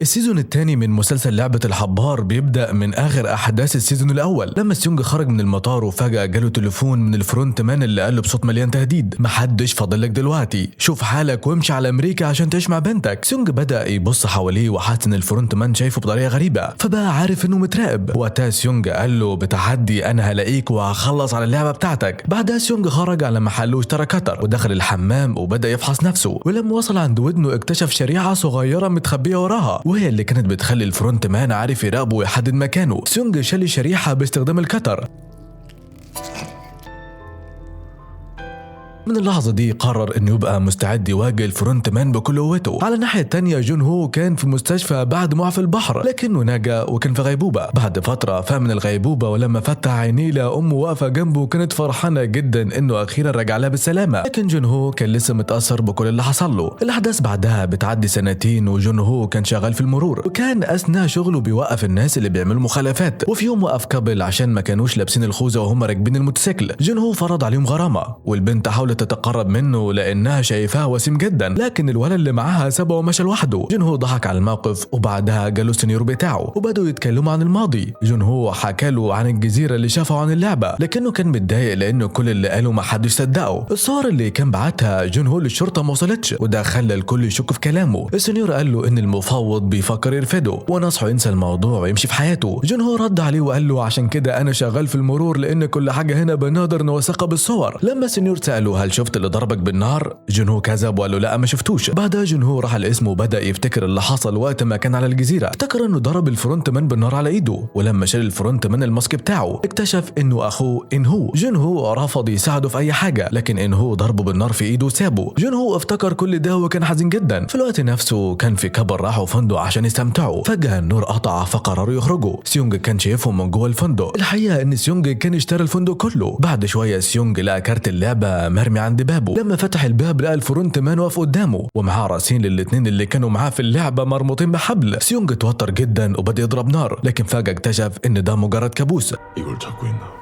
السيزون الثاني من مسلسل لعبة الحبار بيبدأ من آخر أحداث السيزون الأول لما سيونج خرج من المطار وفجأة جاله تليفون من الفرونت مان اللي قال له بصوت مليان تهديد: محدش فاضلك دلوقتي، شوف حالك وامشي على أمريكا عشان تعيش مع بنتك. سيونج بدأ يبص حواليه وحس إن الفرونت مان شايفه بطريقة غريبة، فبقى عارف إنه متراقب. وقتها سيونج قال له بتحدي: أنا هلاقيك وهخلص على اللعبة بتاعتك. بعدها سيونج خرج على محل واشترى كتر ودخل الحمام وبدأ يفحص نفسه، ولما وصل عند ودنه اكتشف شريحة صغيرة متخبية وراها، وهي اللي كانت بتخلي الفرونت مان عارف يراقبه ويحدد مكانه. سيونج شال الشريحة باستخدام الكتر. من اللحظة دي قرر انه يبقى مستعد يواجه الفرونت مان بكل قوته. على الناحية التانية جون هو كان في مستشفى بعد وقع في البحر، لكنه نجا وكان في غيبوبة. بعد فترة فاق من الغيبوبة، ولما فتح عينيه لقى امه واقفة جنبه كانت فرحانة جدا انه اخيرا رجع لها بالسلامة، لكن جون هو كان لسه متأثر بكل اللي حصل له. الاحداث بعدها بتعدي سنتين وجون هو كان شغال في المرور، وكان اثناء شغله بيوقف الناس اللي بيعملوا مخالفات. وفي يوم وقف كابل عشان ما كانوش لابسين الخوذة وهم راكبين الموتوسيكل. جون هو فرض عليهم غرامة، والبنت حاولت تتقرب منه لانها شايفاه وسيم جدا، لكن الولد اللي معاها سابه ومشى لوحده. جون هو ضحك على الموقف، وبعدها جاله السنيور بتاعه وبدأوا يتكلموا عن الماضي. جون هو حكى له عن الجزيرة اللي شافه عن اللعبة، لكنه كان متضايق لانه كل اللي قاله ما حدش صدقه. الصور اللي كان بعتها جون هو للشرطة ما وصلتش، وده خلى الكل يشك في كلامه. السنيور قال له ان المفوض بيفكر يرفضه ونصحه ينسى الموضوع ويمشي في حياته. جون هو رد عليه وقال له عشان كده انا شغال في المرور، لان كل حاجة هنا بنقدر نوثقها بالصور. لما السنيور سأله هل شفت اللي ضربك بالنار، جون هو كذب وقال له لا ما شفتوش. بعدها جون هو راح الاسم وبدأ يفتكر اللي حصل وقت ما كان على الجزيرة. افتكر انه ضرب الفرونت مان بالنار على ايده، ولما شال الفرونت مان الماسك بتاعه اكتشف انه اخوه انهو. جون هو رفض يساعده في اي حاجة، لكن انهو ضربه بالنار في ايده وسابه. جون هو افتكر كل ده وكان حزين جدا. في الوقت نفسه كان في كابل راحوا فندق عشان يستمتعوا. فجأة النور قطع فقرروا يخرجوا. سيونج كان شايفهم من جوه الفندق. الحقيقة ان سيونج كان اشترى الفندق كله. بعد شوية سيونج لقى كارت اللعبة مرمي عند بابه. لما فتح الباب لقى الفرونت مان واقف قدامه ومعاه راسين للاتنين اللي كانوا معاه في اللعبة مربوطين بحبل. سيونج اتوتر جدا وبدأ يضرب نار، لكن فجأة اكتشف ان ده مجرد كابوس. 이걸 찾고 있나?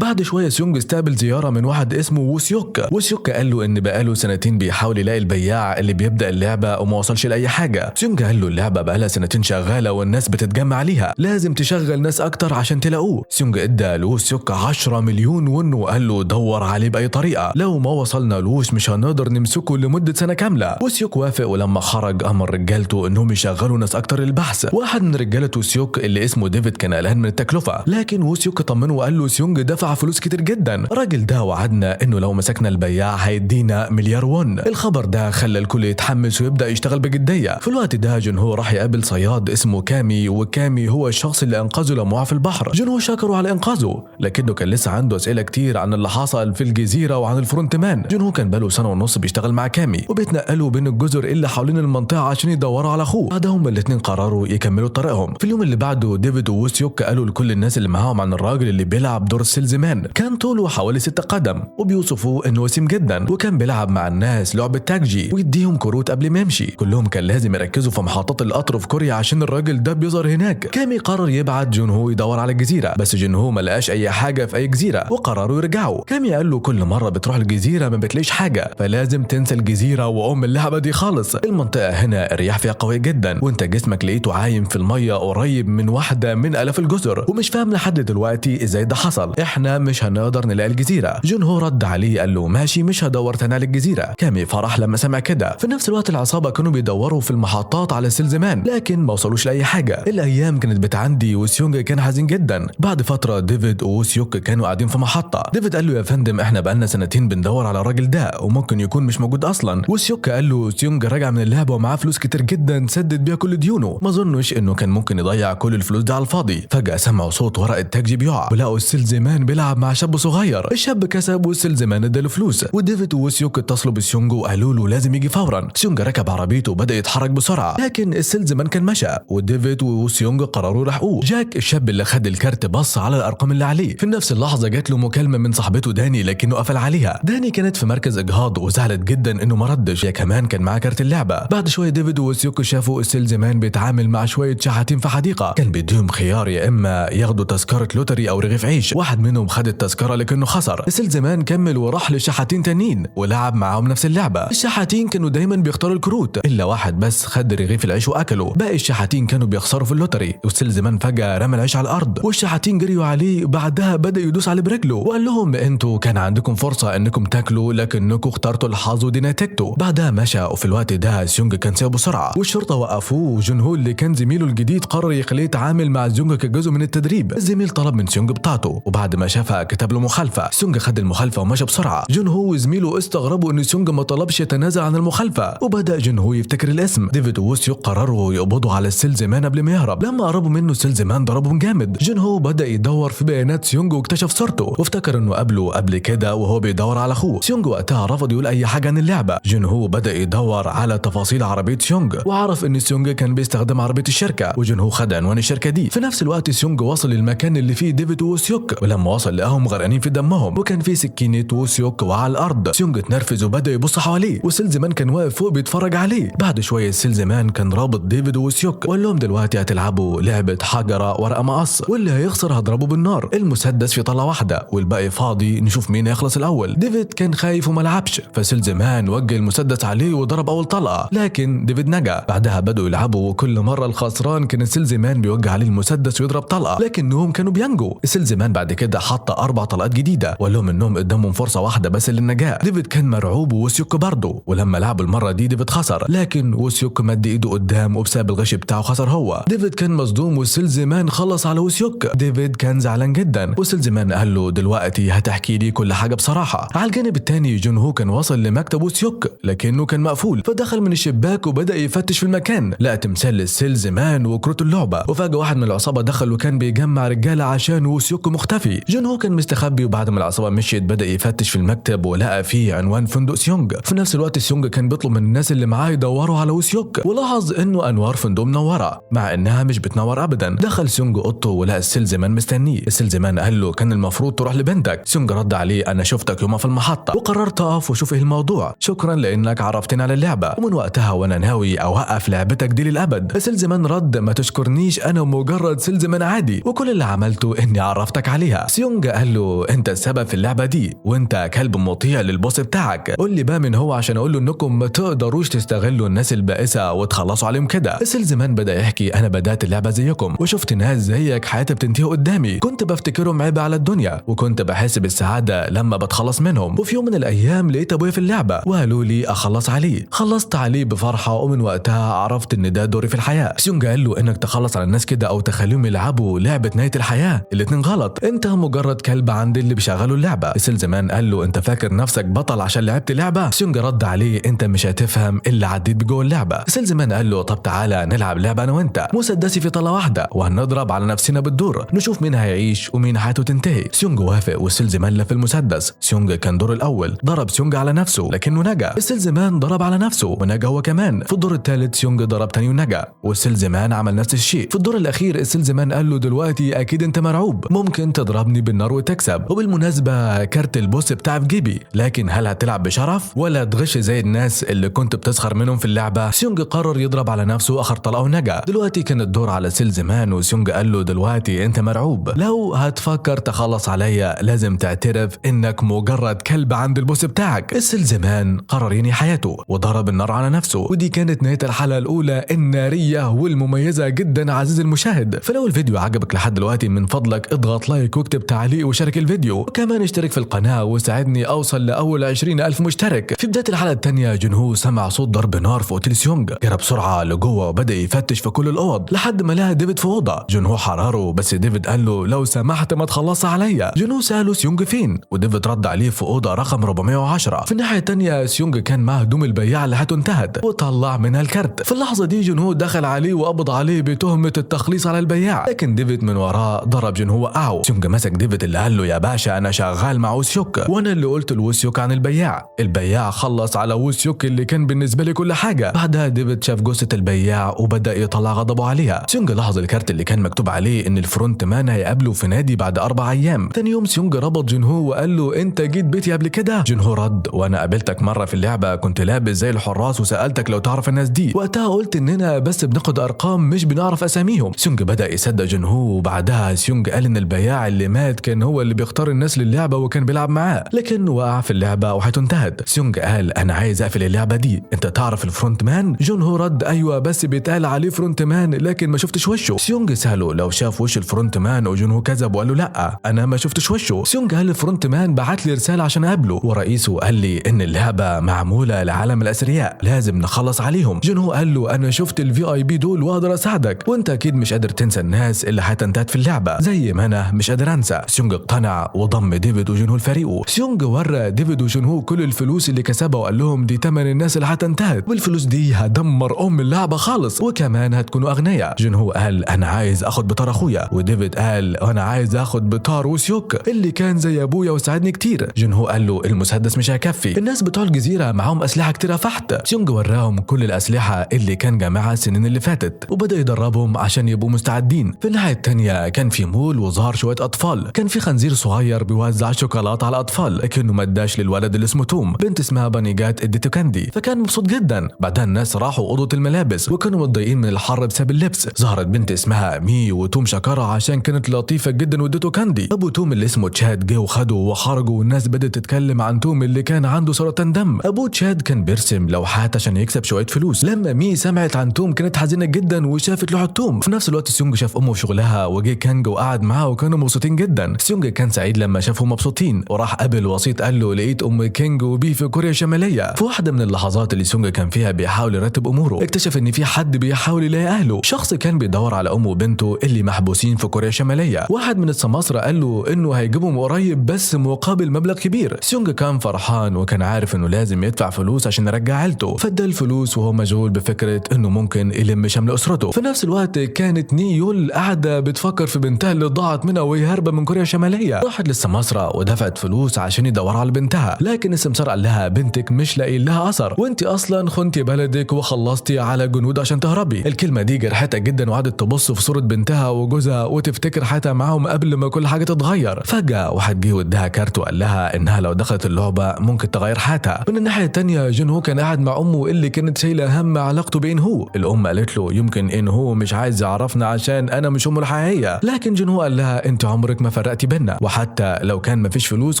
بعد شويه سيونج استقبل زياره من واحد اسمه ووسيوك. ووسيوك قال له ان بقاله سنتين بيحاول يلاقي البياع اللي بيبدا اللعبه وما وصلش لاي حاجه. سيونج قال له اللعبه بقالها سنتين شغاله والناس بتتجمع عليها، لازم تشغل ناس اكتر عشان تلاقوه. سيونج ادى لوسيوك 10 مليون ون وقال له دور عليه باي طريقه، لو ما وصلنا لوش مش هنقدر نمسكه لمده سنه كامله. ووسيوك وافق، ولما خرج امر رجالته انهم يشغلوا ناس اكتر للبحث. واحد من رجاله ووسيوك اللي اسمه ديفيد كان قلقان من التكلفه، لكن ووسيوك طمنه وقال له سيونج دفع فلوس كتير جدا. الراجل ده وعدنا انه لو مسكنا البياع هيدينا مليار ون. الخبر ده خلى الكل يتحمس ويبدا يشتغل بجديه. في الوقت ده جون هو راح يقابل صياد اسمه كامي، وكامي هو الشخص اللي انقذه لما وقع في البحر. جون هو شكره على انقاذه، لكنه كان لسه عنده اسئله كتير عن اللي حصل في الجزيره وعن الفرونت مان. جون هو كان بقاله سنه ونص بيشتغل مع كامي وبيتنقلوا بين الجزر اللي حوالين المنطقه عشان يدوروا على اخوه. بعدهم الاثنين قرروا يكملوا طريقهم. في اليوم اللي بعده ديفيد ووسيوك قالوا لكل الناس اللي معاهم عن الراجل اللي بيلعب دور السيلزمان. كان طوله حوالي 6 قدم وبيوصفوه انه وسيم جدا، وكان بيلعب مع الناس لعبه تاكجي ويديهم كروت قبل ما يمشي. كلهم كان لازم يركزوا في محطات القطر في كوريا عشان الراجل ده بيظهر هناك. كامي قرر يبعت جون هو يدور على الجزيره، بس جون هو ما لقاش اي حاجه في اي جزيره وقرروا يرجعوا. كامي قال له كل مره بتروح الجزيره ما بتلاقيش حاجه، فلازم تنسى الجزيره وام اللعبه دي خالص. المنطقه هنا الرياح فيها قويه جدا، وانت جسمك لقيته عايم في الميه قريب من واحده من الاف الجزر، ومش فاهم لحد دلوقتي ازاي ده حصل. احنا مش هنقدر نلاقي الجزيره. جون هو رد عليه قال له ماشي مش هدور تاني على الجزيره. كامي فرح لما سمع كده. في نفس الوقت العصابه كانوا بيدوروا في المحطات على السيلزمان، لكن ما وصلوش لاي حاجه. الايام كانت بتعدي وسيونج كان حزين جدا. بعد فتره ديفيد ووسيوك كانوا قاعدين في محطه. ديفيد قال له يا فندم احنا بقالنا سنتين بندور على الراجل ده وممكن يكون مش موجود اصلا. ووسيوك قال له سيونج راجع من اللعبه ومعاه فلوس كتير جدا سدد بيها كل ديونه، ما اظنش انه كان ممكن يضيع كل الفلوس دي على الفاضي. فجاه سمعوا صوت ورق التاكجي بيقع، ولقوا السيلزمان بيلعب مع شاب صغير. الشاب كسب والسيلزمان اداله فلوس. وديفيد ووسيوك اتصلوا بسيونج وقالوا له لازم يجي فورا. سيونج ركب عربيته وبدا يتحرك بسرعه، لكن السيلزمان كان مشى وديفيد ووسيونج قرروا يلحقوه. جاك الشاب اللي خد الكارت بص على الارقام اللي عليه. في نفس اللحظه جات له مكالمه من صاحبته داني، لكنه قفل عليها. داني كانت في مركز اجهاض وزعلت جدا انه ما ردش، هي كمان كان معاه كارت اللعبه. بعد شويه ديفيد ووسيوك شافوا السيلزمان بيتعامل مع شويه شحاتين في حديقه، كان بيديهم خيار يا اما ياخدوا تذكره لوتري او رغيف عيش. واحد منهم منهم خد التذكره لكنه خسر. سيلزمان كمل وراح لشحاتين تانيين ولعب معاهم نفس اللعبه. الشحاتين كانوا دايما بيختاروا الكروت الا واحد بس خد رغيف العيش واكله. باقي الشحاتين كانوا بيخسروا في اللوتري. وسيلزمان فجاه رمى العيش على الارض والشحاتين جريوا عليه. بعدها بدا يدوس عليه برجله وقال لهم انتوا كان عندكم فرصه انكم تاكلوا لكنكم اخترتوا الحظ ودي نتيجته. بعدها مشى وفي الوقت ده سيونج كان سايبه بسرعه والشرطه وقفوه. وجونهو اللي كان زميله الجديد قرر يخليه يتعامل مع سيونج كجزء من التدريب. الزميل طلب من سيونج بتاعته وبعد ما شافها كتب له مخالفه. سيونج خد المخالفه ومشى بسرعه. جونهو وزميله استغربوا ان سيونج ما طلبش يتنازل عن المخالفه وبدا جونهو يفتكر الاسم. ديفيد ووسيوك قرروا يقبضوا على السيلزمان قبل ما يهرب. لما قربوا منه السيلزمان ضربهم جامد. جونهو بدا يدور في بيانات سيونج واكتشف صورته وافتكر انه قابله قبل كده وهو بيدور على اخوه. سيونج وقتها رفض يقول اي حاجه عن اللعبه. جونهو بدا يدور على تفاصيل عربيه سيونج وعرف ان سيونج كان بيستخدم عربيه الشركه وجونهو خد عنوان الشركه دي. في نفس الوقت سيونج وصل للمكان اللي فيه ديفيد ووسيوك ولما وصل لقاهم غرقانين في دمهم وكان في سكينه ووسيوك وعلى الارض. سيونج اتنرفز وبدا يبص حواليه وسيلزمان كان واقف فوق بيتفرج عليه. بعد شويه السيلزمان كان رابط ديفيد ووسيوك وقال لهم دلوقتي هتلعبوا لعبه حجره ورقه مقص واللي هيخسر هضربه بالنار. المسدس في طلة واحده والباقي فاضي نشوف مين هيخلص الاول. ديفيد كان خايف وما لعبش فسيلزمان وجه المسدس عليه وضرب اول طلقه لكن ديفيد نجا. بعدها بدأوا يلعبوا وكل مره الخسران كان السيلزمان بيوجه عليه المسدس ويضرب طلقه لكنهم كانوا بينجوا. السيلزمان بعد كده حط 4 طلقات جديده وقال لهم انهم قدامهم فرصه واحده بس للنجاه. ديفيد كان مرعوب ووسيوك برضه ولما لعبوا المره دي ديفيد خسر لكن ووسيوك مد ايده قدام وبسبب الغش بتاعه خسر هو. ديفيد كان مصدوم والسيلزمان خلص على ووسيوك. ديفيد كان زعلان جدا والسيلزمان قال له دلوقتي هتحكي لي كل حاجه بصراحه. على الجانب الثاني جونهو كان وصل لمكتب ووسيوك لكنه كان مقفول فدخل من الشباك وبدا يفتش في المكان. لقى تمثال للسيلزمان وكروت اللعبه وفجاه واحد من العصابه دخل وكان بيجمع رجاله عشان ووسيوك مختفي. جونهو كان مستخبي وبعد ما العصابه مشيت بدا يفتش في المكتب ولقى فيه عنوان فندق سيونج. في نفس الوقت سيونج كان بيطلب من الناس اللي معاه يدوروا على ووسيوك ولاحظ انه انوار فندق منوره مع انها مش بتنور ابدا. دخل سيونج اوضته ولقى السيلزمان مستنيه. السيلزمان قال له كان المفروض تروح لبنتك. سيونج رد عليه انا شفتك يومها في المحطه وقررت اقف واشوف ايه الموضوع. شكرا لانك عرفتني على اللعبه ومن وقتها وانا ناوي اوقف لعبتك دي للابد. السيلزمان رد ما تشكرنيش انا مجرد سيلزمان عادي وكل اللي عملته اني عرفتك عليها. سيونج قال له انت السبب في اللعبه دي وانت كلب مطيع للبوس بتاعك. قول لي بقى من هو عشان اقول له انكم ما تقدروش تستغلوا الناس البائسه وتخلصوا عليهم كده. السيلزمان بدا يحكي انا بدات اللعبه زيكم وشفت ناس زيك حياتها بتنتهي قدامي كنت بفتكرهم عيب على الدنيا وكنت بحس بالسعاده لما بتخلص منهم وفي يوم من الايام لقيت ابويا في اللعبه وقالوا لي اخلص عليه. خلصت عليه بفرحه ومن وقتها عرفت ان ده دوري في الحياه. سيونج قال له انك تخلص على الناس كده او تخليهم يلعبوا لعبه نهايه الحياه الاتنين غلط. انت مجرد كلب عند اللي بيشغلوا اللعبه. السيلزمان قال له انت فاكر نفسك بطل عشان لعبت لعبه؟ سيونج رد عليه انت مش هتفهم اللي عديت بجوه اللعبه. السيلزمان قال له طب تعالى نلعب لعبه انا وانت مسدسي في طله واحده وهنضرب على نفسنا بالدور نشوف مين هيعيش ومين حياته تنتهي. سيونج وافق والسيلزمان لف المسدس. سيونج كان دور الاول ضرب سيونج على نفسه لكنه نجا. السيلزمان ضرب على نفسه ونجا هو كمان. في الدور الثالث سيونج ضرب تاني ونجا والسيلزمان عمل نفس الشيء. في الدور الاخير السيلزمان قال له دلوقتي اكيد انت مرعوب ممكن تضربني بالنار وتكسب وبالمناسبه كارت البوس بتاعي في جيبي لكن هل هتلعب بشرف ولا تغش زي الناس اللي كنت بتسخر منهم في اللعبه؟ سيونج قرر يضرب على نفسه اخر طلقه ونجا. دلوقتي كان الدور على سيلزمان وسيونج قال له دلوقتي انت مرعوب لو هتفكر تخلص عليا لازم تعترف انك مجرد كلب عند البوس بتاعك. السيلزمان قرر ينهي حياته وضرب النار على نفسه ودي كانت نهايه الحلقه الاولى الناريه والمميزه جدا عزيزي المشاهد. فلو الفيديو عجبك لحد دلوقتي من فضلك اضغط لايك واكتب تعليق وشارك الفيديو وكمان اشترك في القناه وساعدني اوصل لاول 20,000 مشترك. في بدايه الحلقه الثانيه جونهو سمع صوت ضرب نار في اوتيل سيونج جرى بسرعه لجوه وبدا يفتش في كل الاوض لحد ما لقى ديفيد في اوضه. جونهو حرره بس ديفيد قال له لو سمحت ما تخلص عليا. جونهو ساله سيونج فين وديفيد رد عليه في اوضه رقم 410. في الناحيه الثانيه سيونج كان معاه هدوم البياع اللي حياته انتهت وطلع منها الكارت. في اللحظه دي جونهو دخل عليه وقبض عليه بتهمه التخليص على البياع لكن ديفيد من وراه ضرب جونهو وقعه. سيونج مسك ديفيد اللي قال له يا باشا انا شغال مع ووسيوك وانا اللي قلت لووسيوك عن البياع. البياع خلص على ووسيوك اللي كان بالنسبه لي كل حاجه. بعدها ديفيد شاف جثه البياع وبدا يطلع غضبه عليها. سيونج لاحظ الكارت اللي كان مكتوب عليه ان الفرونت مان هيقابله في نادي بعد 4 ايام. ثاني يوم سيونج ربط جونهو وقال له انت جيت بيتي قبل كده؟ جونهو رد وانا قابلتك مره في اللعبه كنت لابس زي الحراس وسالتك لو تعرف الناس دي وقتها قلت اننا بس بناخد ارقام مش بنعرف اساميهم. سيونج بدا يصدق جونهو وبعدها سيونج قال ان البياع اللي مات شاد كان هو اللي بيختار الناس للعبة وكان بيلعب معاه، لكنه وقع في اللعبة وحياته انتهت. سيونج قال أنا عايز أقفل اللعبة دي، أنت تعرف الفرونت مان؟ جون هو رد أيوة بس بيتقال عليه فرونت مان لكن ما شفتش وشه. سيونج سأله لو شاف وش الفرونت مان وجون هو كذب وقال له لا أنا ما شفتش وشه. سيونج قال الفرونت مان بعت لي رسالة عشان أقابله ورئيسه قال لي إن اللعبة معمولة لعالم الأثرياء لازم نخلص عليهم. جون هو قال له أنا شفت الVIP دول وأقدر أساعدك وأنت أكيد مش قادر تنسى الناس اللي هتنتهت في اللعبة زي ما أنا مش قادر أنسى. سيونج اقتنع وضم ديفيد وجون هو لفريقه. سيونج ورى ديفيد وجون هو كل الفلوس اللي كسبها وقال لهم دي تمن الناس اللي هتنتهت والفلوس دي هدمر اللعبة خالص وكمان هتكونوا أغنياء. جون هو قال أنا عايز أخد بطار أخويا وديفيد قال أنا عايز أخد بطار وسيوك اللي كان زي أبويا وساعدني كتير. جون هو قال له المسدس مش هيكفي، الناس بتوع الجزيرة معاهم أسلحة كتيرة فحت. سيونج وراهم كل الأسلحة اللي كان جمعها السنين اللي فاتت وبدأ يدربهم عشان يبقوا مستعدين. في الناحية التانية كان في مول وظهر شوية أطفال، كان في خنزير صغير بيوزع شوكولاتة على الأطفال لكنه ما اداش للولد اللي اسمه توم. بنت اسمها باني جات اديته كاندي فكان مبسوط جدا. بعدها الناس راحوا أوضة الملابس وكانوا متضايقين من الحر بسبب اللبس. ظهرت بنت اسمها مي وتوم شكرها عشان كانت لطيفة جدا واديته كاندي. أبو توم اللي اسمه تشاد جه وخده وخرجوا والناس بدأت تتكلم عن توم اللي كان عنده سرطان دم. أبو تشاد كان بيرسم لوحات عشان يكسب شوية فلوس. لما مي سمعت عن توم كانت حزينة جدا وشافت لوحة توم. في نفس الوقت سيونج شاف أمه في شغلها وجه كانج وقعد معاه وكانوا مبسوطين جدا. سيونج كان سعيد لما شافهم مبسوطين وراح قابل وسيط قال له لقيت أم كينج وبي في كوريا الشمالية. في واحدة من اللحظات اللي سيونج كان فيها بيحاول يرتب أموره اكتشف إن في حد بيحاول يلاقي أهله، شخص كان بيدور على أمه وبنته اللي محبوسين في كوريا الشمالية. واحد من السماسرة قال له إنه هيجيبهم قريب بس مقابل مبلغ كبير. سيونج كان فرحان وكان عارف إنه لازم يدفع فلوس عشان يرجع عيلته فادى الفلوس وهو مشغول بفكرة إنه ممكن يلم شمل أسرته. في نفس الوقت كانت نيول قاعدة بتفكر في بنتها اللي ضاعت منها وهي هاربة من كوريا الشمالية. راحت للسماسرة ودفعت فلوس عشان يدوروا على بنتها لكن السمسار قال لها بنتك مش لاقي لها أثر وانت أصلا خنتي بلدك وخلصتي على جنود عشان تهربي. الكلمة دي جرحتها جدا وقعدت تبص في صورة بنتها وجوزها وتفتكر حياتها معاهم قبل ما كل حاجة تتغير. فجأة واحد جه واداها كارت وقال لها إنها لو دخلت اللعبة ممكن تغير حياتها. من الناحية التانية جون هو كان قاعد مع أمه اللي كانت شايلة هم علاقته بين هو. الأم قالت له يمكن إن هو مش عايز يعرفنا عشان أنا مش أمه الحقيقية، لكن جون هو قال لها أنت عمرك ما فرقتي بينا وحتى لو كان ما فيش فلوس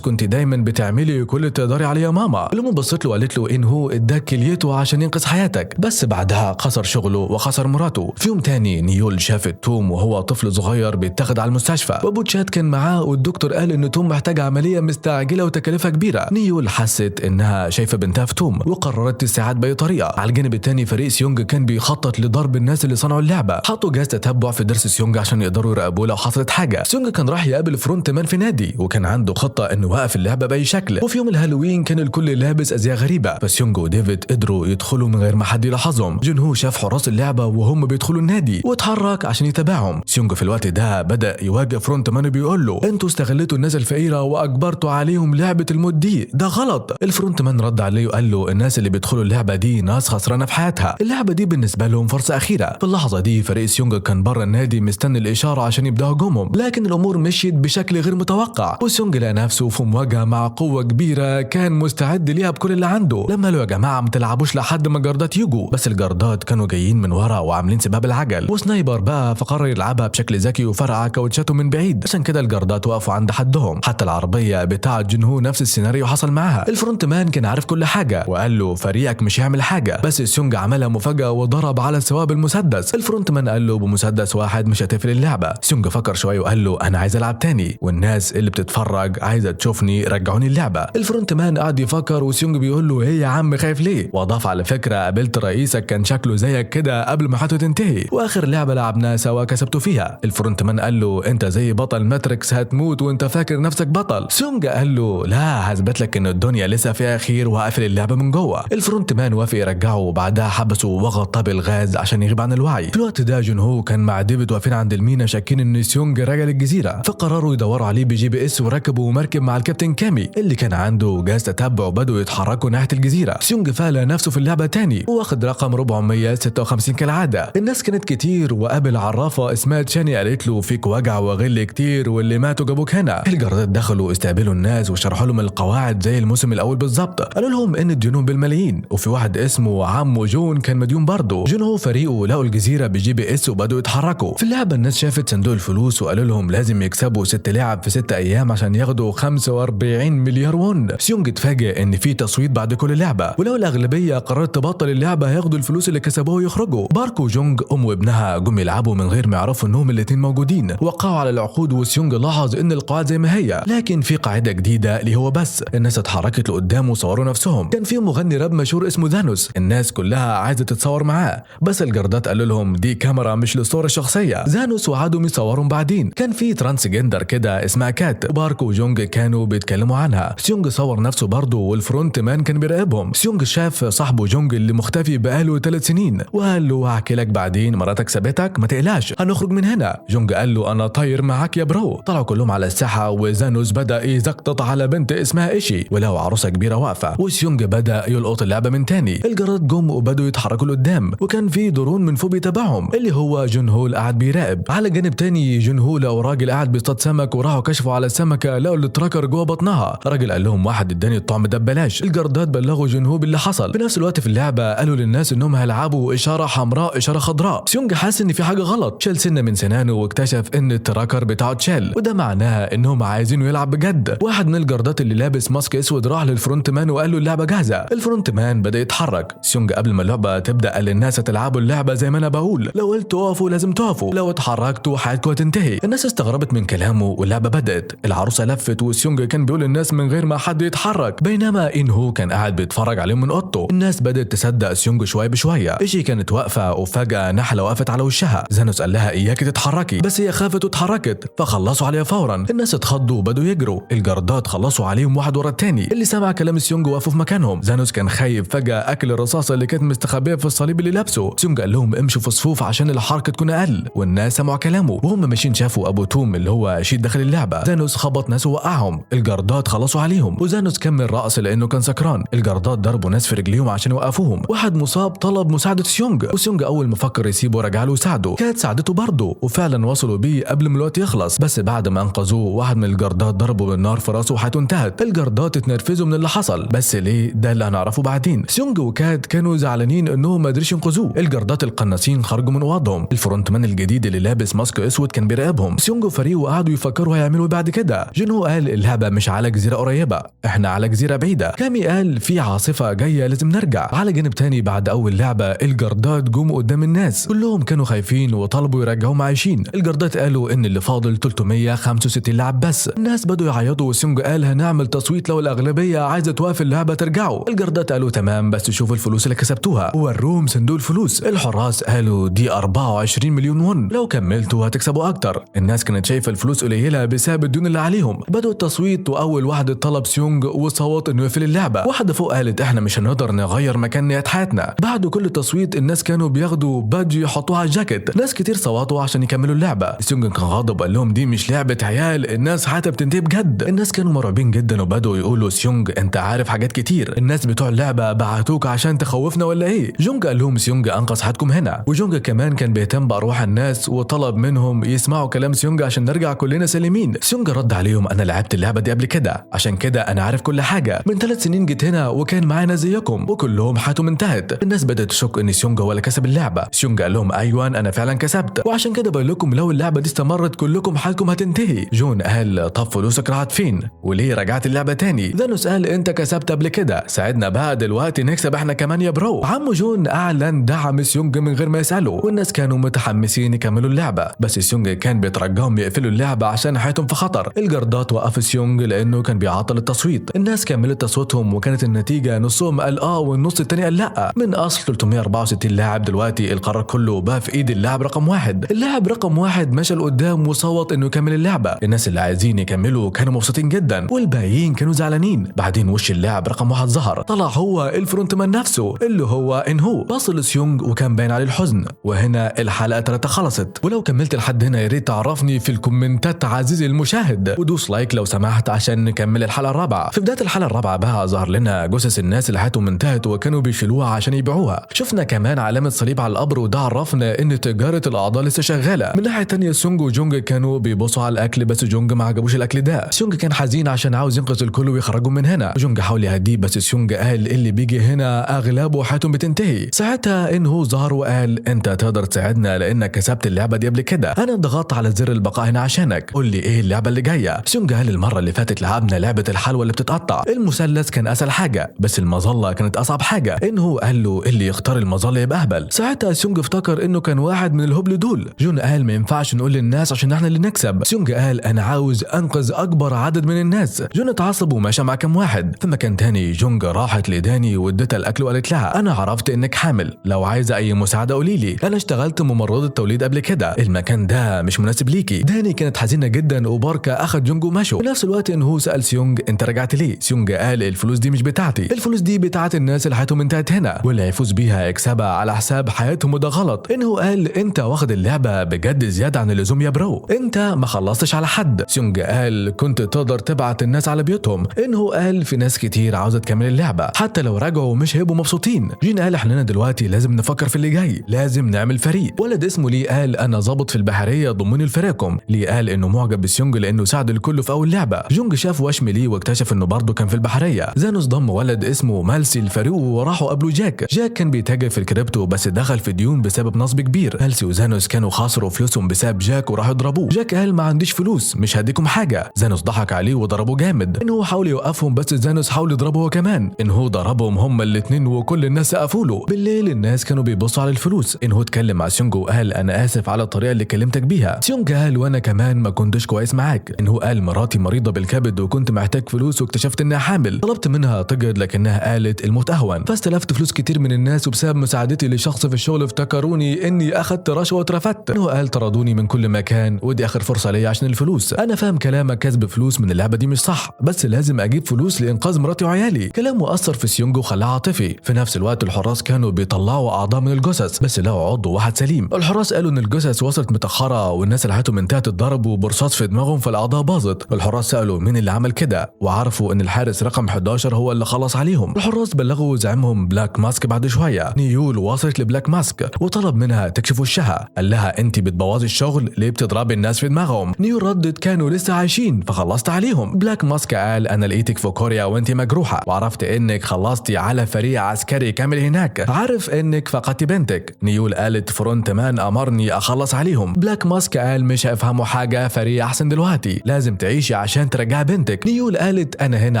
كنت دايما بتعملي كل اللي تقدري عليه يا ماما. الأم بصت له وقالت له إن هو اداك كليته عشان ينقذ حياتك بس بعدها خسر شغله وخسر مراته. في يوم تاني نيول شافت توم وهو طفل صغير بيتاخد على المستشفى وابو تشاد كان معاه والدكتور قال ان توم محتاج عمليه مستعجله وتكلفه كبيره. نيول حست انها شايفه بنتها في توم وقررت تساعد باي طريقه. على الجانب التاني فريق سيونج كان بيخطط لضرب الناس اللي صنعوا اللعبه. حطوا جهاز تتبع في ضرس سيونج عشان يقدروا يراقبوه لو حصلت حاجه. سيونج كان راح يقابل فرونت مان في نادي وكان عنده خطه انه يوقف اللعبه باي شكل. وفي يوم الهالوين كان الكل لابس ازياء غريبه فسيونج وديفيد قدروا يدخلوا من غير ما حد يلاحظهم. جون هو شاف حراس اللعبه وهم بيدخلوا النادي واتحرك عشان يتابعهم. سيونج في الوقت ده بدا يواجه فرونت مان بيقول له انتوا استغلتوا الناس الفقيره واجبرتوا عليهم لعبه الموت دي، ده غلط. الفرونت مان رد عليه وقال له الناس اللي بيدخلوا اللعبه دي ناس خسرانه في حياتها، اللعبه دي بالنسبه لهم فرصه اخيره. في اللحظه دي فريق سيونج كان بره النادي مستني الاشاره عشان يبداوا هجومهم لكن الامور مشيت بشكل غير متوقع وسيونج لقى نفسه في مواجهه مع قوه كبيره كان مستعد ليها بكل اللي عنده. لما قالوا يا جماعه ما تلعبوش لحد ما الجردات يجوا بس الجردات كانوا جايين من ورا وعاملين سباب العجل وسنايبر بقى فقرر يلعبها بشكل ذكي وفرقع كاوتشاته من بعيد عشان كده الجردات وقفوا عند حدهم. حتى العربيه بتاعه جون هو نفس السيناريو حصل معاها. الفرونت مان كان عارف كل حاجه وقال له فريقك مش هيعمل حاجه بس سيونج عملها مفاجاه وضرب على السواب المسدس. الفرونت مان قال له بمسدس واحد مش هتقفل اللعبه. سيونج فكر شويه وقال له انا عايز العب تاني والناس اللي بتتفرج عايزه تشوفني رجعوني اللعبه. الفرونت مان قعد يفكر وسيونج بيقول له ايه يا عم خايف ليه؟ واضاف على فكره قابلت رئيسك كان شكله زيك كده قبل ما حياته تنتهي واخر لعبه لعبناها سوا كسبته فيها. الفرونت مان قال له انت زي بطل ماتريكس هتموت وانت فاكر نفسك بطل. سيونج قال له لا هثبت لك ان الدنيا لسه فيها خير وهقفل اللعبه من جوه. الفرونت مان وافق يرجعه وبعدها حبسه وغطاه بالغاز عشان يغيب عن الوعي. في الوقت ده جون هو كان مع ديفيد واقفين عند المينا شاكين ان سيونج رجع للجزيره فقرروا يدوروا عليه بGPS وركبوا مركب مع الكابتن كامي اللي كان عنده جهاز تتبع وبدوا يتحركوا ناحيه الجزيره. سيونج فعل نفسه في اللعبه تاني واخد رقم 456 كالعاده. الناس كانت كتير وقابل عرافه اسمها تشاني قالت له فيك وجع وغل كتير واللي ماتوا جابوك هنا. الجردات دخلوا استقبلوا الناس وشرحوا لهم القواعد زي الموسم الاول بالظبط. قالوا لهم ان الديون بالملايين وفي واحد اسمه عمو جون كان مديون برضه. جون هو فريقه لقوا الجزيره بGPS وبدوا يتحركوا. في اللعبه الناس شافت صندوق الفلوس وقالوا لهم لازم يكسبوا يكسبوا 6 لاعب في 6 ايام عشان ياخدوا 45 مليار وون. سيونج اتفاجئ ان في تصويت بعد كل لعبه، ولو الاغلبيه قررت تبطل اللعبه هياخدوا الفلوس اللي كسبوها ويخرجوا. بارك وجونج ام وابنها جم يلعبوا من غير ما يعرفوا انهم الاتنين موجودين، وقعوا على العقود وسيونج لاحظ ان القواعد زي ما هي، لكن في قاعده جديده اللي هو بس الناس اتحركت لقدام وصوروا نفسهم. كان في مغني راب مشهور اسمه زانوس، الناس كلها عايزه تتصور معاه، بس الجردات قالوا لهم دي كاميرا مش للصوره الشخصيه. زانوس وعدوا يصورهم بعدين. كان في ترانسجندر كده اسمها كات، بارك وجونج كانوا بيتكلموا عنها. سيونج صور نفسه برضه والفرونت مان كان بيراقبهم. سيونج شاف صاحبه جونج اللي مختفي بقاله 3 سنين وقال له هحكي لك بعدين، مراتك سابتك ما تقلقش هنخرج من هنا. جونج قال له انا طاير معاك يا برو. طلعوا كلهم على الساحه وزانوس بدا يزقطط على بنت اسمها ايشي ولو عروسه كبيره واقفه، وسيونج بدا يلقط اللعبه من تاني. الجراد جم وبدوا يتحركوا لقدام، وكان في درون من فوق بيتابعهم اللي هو جون هول قاعد بيراقب. على جانب تاني جون هول وراجل قاعد بيصطاد سمك، وراحوا كشفوا على السمكه لقوا التراكر جوه بطنها. راجل قال لهم واحد اداني الطعم ده ببلاش. الجردات بلغوا جون هول باللي حصل. في نفس الوقت في اللعبه قالوا للناس انهم هيلعبوا اشاره حمراء اشاره خضراء. سيونج حاسس ان في حاجه غلط، شال سنه من سنانه واكتشف ان التراكر بتاعه اتشال، وده معناه انهم عايزينه يلعب بجد. واحد من الجردات اللي لابس ماسك اسود راح للفرونت مان وقال له اللعبه جاهزه. الفرونت مان بدا يتحرك. سيونج قبل ما اللعبه تبدا قال للناس هتلعبوا اللعبه زي ما انا بقول، لو قلت اقفوا لازم تقفوا، لو اتحركتوا حياتكم هتنتهي. الناس استغربت من كلامه واللعبه بدات. العروسه لفت وسيونج كان بيقول للناس من غير ما حد يتحرك، بينما انهو كان قاعد بيتفرج عليهم من اوضته. الناس بدات تصدق سيونج شويه بشويه. ايشي كانت واقفه وفجاه نحله وقفت على وشها. زانوس قال لها اياكي تتحركي، بس هي خافت واتحركت فخلصوا عليها فورا. الناس اتخضوا وبدوا يجروا. الجردات خلصوا عليهم واحد ورا التاني. اللي سمع كلام سيونج وقفوا في مكانهم. زانوس كان خايف فجاه اكل الرصاصه اللي كانت مستخبيه في الصليب اللي لابسه. سيونج قال لهم امشوا في صفوف عشان الحركه تكون اقل، والناس سمعوا كلامه. وهم ماشيين شافوا ابو توم اللي هو شيد داخل اللعبه. زانوس خبط ناس ووقعهم. الجردات خلصوا عليهم وزانوس كمل رقص لانه كان سكران. الجردات ضربوا ناس في رجليهم عشان يوقفوهم. واحد مصاب طلب مساعده سيونج، وسيونج اول ما فكر يسيبه رجع له وساعده. كانت ساعدته برضه وفعلا وصلوا بيه قبل ما الوقت يخلص، بس بعد ما انقذوه واحد من الجردات ضربه بالنار في راسه وحياته انتهت. الجردات اتنرفزوا من اللي حصل، بس ليه ده اللي هنعرفه بعدين. سيونج وكات كانوا زعلانين انهم ما قدرش ينقذوه. الجردات القناصين خرجوا من اوضهم. الفرونت مان الجديد اللي لابس ماسك اسود كان بيراقبهم. سيونج وفريقه قعدوا يفكروا هيعملوا بعد كده. جينو قال اللعبه مش على جزيره قريبه، احنا على جزيره بعيده. كامي قال في عاصفه جايه لازم نرجع. على جانب تاني بعد اول لعبه الجردات جم قدام الناس كلهم كانوا خايفين وطلبوا يرجعوهم عايشين. الجردات قالوا ان اللي فاضل 365 لاعب بس. الناس بدوا يعيطوا وسيونج قال هنعمل تصويت لو الاغلبيه عايزه توقف اللعبه ترجعوا. الجردات قالوا تمام بس شوفوا الفلوس اللي كسبتوها، وروهم صندوق الفلوس. الحراس قالوا دي 24 مليون وون، لو كملتوا هتكسبوا اكتر. الناس كانت شايفه الفلوس قليله بسبب الديون اللي عليهم. بدوا التصويت واول واحد طلب سيونج وصوت انه يقفل اللعبه. واحده فوق قالت احنا مش هنقدر نغير مكان نهايه حياتنا. بعد كل تصويت الناس كانوا بياخدوا بادج يحطوها على الجاكيت. ناس كتير صوتوا عشان يكملوا اللعبه. سيونج كان غاضب قال لهم دي مش لعبه عيال، الناس حياتها بتنتهي بجد. الناس كانوا مرعوبين جدا وبدوا يقولوا سيونج انت عارف حاجات كتير، الناس بتوع اللعبه بعتوك عشان تخوفنا ولا ايه؟ جونج قال لهم سيونج انقذ حياتكم هنا. وجونج كمان كان بيهتم بارواح الناس وطلب منهم يسمعوا كلام سيونج عشان نرجع كلنا سالمين. سيونج رد عليهم انا لعبت اللعبه دي قبل كده عشان كده انا عارف كل حاجه. من 3 سنين جيت هنا وكان معانا زيكم وكلهم حياتهم انتهت. الناس بدات تشك ان سيونج هو اللي كسب اللعبه. سيونج قال لهم ايوه انا فعلا كسبت، وعشان كده بقول لكم لو اللعبه دي استمرت كلكم حالكم هتنتهي. جون قال طب فلوسك راحت فين؟ وليه رجعت اللعبه تاني؟ زانوس قال انت كسبت قبل كده، ساعدنا بقى دلوقتي نكسب احنا كمان يا برو. عمو جون اعلن دعم سيونج من غير ما يساله، والناس كانوا متحمسين يكملوا اللعبه، بس سيونج كان بيترجاهم يقفلوا اللعبه عشان حياتهم في خطر. الجردات وقف سيونج لانه كان بيعطل التصويت. الناس كملت تصويتهم وكانت النتيجه نصهم قال والنص التاني قال لا. من اصل 364 لاعب دلوقتي القرار كله بقى في ايد اللاعب رقم 1. اللاعب رقم 1 مشى لقدام وصوت انه يكمل اللعبه. الناس اللي عايزين يكملوا كانوا مبسوطين جدا والباقيين كانوا زعلانين. بعدين وش اللاعب رقم 1 ظهر، طلع هو الفرونت مان نفسه اللي هو انهو. بص لسيونج وكان باين عليه الحزن. وهنا الحلقه 3 خلصت، ولو كملت لحد هنا يا ريت تعرفني في الكومنتات عزيزي المشاهد، ودوس لايك لو سمحت عشان نكمل الحلقه الرابعه. في بدايه الحلقه الرابعه بقى ظهر لنا جثث الناس اللي حياتهم انتهت وكانوا بيشيلوها عشان يبيعوها. شفنا كمان علامه صليب على القبر، وده عرفنا ان تجاره الاعضاء لسه شغاله. من ناحيه تانية سيونج وجونج كانوا بيبصوا على الاكل، بس جونج ما عجبوش الاكل ده. سيونج كان حزين عشان عاوز ينقذ الكل ويخرجهم من هنا. جونج حاول يهديه بس سيونج قال اللي بيجي هنا اغلبه حياتهم بتنتهي. ساعتها انهو ظهر وقال انت تقدر تساعدنا لانك كسبت اللعبه دي قبل كده، انا ضغطت على زر البقاء هنا عشانك. مكانك، قول لي ايه اللعبه اللي جايه. سيونج قال المره اللي فاتت لعبنا لعبه الحلوى اللي بتتقطع، المثلث كان اسهل حاجه بس المظله كانت اصعب حاجه. انه قال له اللي يختار المظله يبقى اهبل. ساعتها سيونج افتكر انه كان واحد من الهبل دول. جون قال ما ينفعش نقول للناس عشان احنا اللي نكسب. سيونج قال انا عاوز انقذ اكبر عدد من الناس. جون اتعصب ومشى مع كم واحد. في مكان تاني جونج راحت لداني وادتها الاكل وقالت لها انا عرفت انك حامل، لو عايزه اي مساعده قولي لي، انا اشتغلت ممرضه توليد قبل كده، المكان ده مش مناسب ليكي. داني كانت حزينه جدا وباركا اخد جونج ومشوا. في نفس الوقت انه سال سيونج انت رجعت ليه؟ سيونج قال الفلوس دي مش بتاعتي، الفلوس دي بتاعت الناس اللي حياتهم انتهت هنا واللي هيفوز بيها يكسبها على حساب حياتهم وده غلط. انه قال انت واخد اللعبه بجد زياده عن اللزوم يا برو، انت ما خلصتش على حد. سيونج قال كنت تقدر تبعت الناس على بيوتهم. انه قال في ناس كتير عاوزه تكمل اللعبه حتى لو رجعوا مش هيبقوا مبسوطين. جين قال احنا دلوقتي لازم نفكر في اللي جاي، لازم نعمل فريق. ولد اسمه لي قال انا ظابط في البحريه ضموني لفريقكم. لي قال انه معجب بسيونج لانه ساعد الكل في اول لعبه. جونج شاف وشم لي واكتشف انه برضه كان في البحريه. زانوس ضم ولد اسمه مالسي لفريقه وراحوا قابلوا جاك. جاك كان بيتاجر في الكريبتو بس دخل في ديون بسبب نصب كبير. مالسي وزانوس كانوا خسروا فلوسهم بسبب جاك وراحوا يضربوه. جاك قال ما عنديش فلوس مش هديكم حاجه. زانوس ضحك عليه وضربه جامد. انه حاول يوقفهم بس زانوس حاول يضربه هو كمان. انه ضربهم هما الاثنين وكل الناس سقفوا له. بالليل الناس كانوا بيبصوا على الفلوس. انه اتكلم مع سيونج وقال انا اسف على الطريقه اللي كلمتك بيها. سيونج قال وانا كمان ما كنتش كويس معاك. انه قال مراتي مريضه بالكبد وكنت محتاج فلوس واكتشفت انها حامل، طلبت منها تقعد لكنها قالت الموت اهون، فاستلفت فلوس كتير من الناس وبسبب مساعدتي لشخص في الشغل افتكروني اني اخذت رشوه واترفدت. انه قال طردوني من كل مكان ودي اخر فرصه ليا عشان الفلوس. انا فاهم كلامك كسب فلوس من اللعبه دي مش صح بس لازم اجيب فلوس لانقاذ مراتي وعيالي. كلامه اثر في سيونج وخلاه عاطفي. في نفس الوقت الحراس كانوا بيطلعوا اعضاء من الجثث بس لقوا عضو واحد سليم. الحراس قالوا ان الجثث وصلت متاخره والناس اللي حياتهم انتهت اتضربوا برصاص في دماغهم فالاعضاء باظت. الحراس سالوا مين اللي عمل كده وعرفوا ان الحارس رقم 11 هو اللي خلص عليهم. الحراس بلغوا زعيمهم بلاك ماسك. بعد شويه نيول وصلت لبلاك ماسك وطلب منها تكشف وشها. قال لها انت بتبوظي الشغل ليه بتضربي الناس في دماغهم؟ نيول ردت كانوا لسه عايشين فخلصت عليهم. بلاك ماسك قال انا لقيتك في كوريا وانت مجروحه وعرفت انك خلصتي على فريق عسكري كامل هناك، عارف انك فقدتي بنتك. نيول قالت فرونت مان امرني اخلص عليهم. بلاك ماسك قال مش هيفهموا حاجه، فريق احسن دلوقتي، لازم تعيشي عشان ترجع بنتك. نيول قالت انا هنا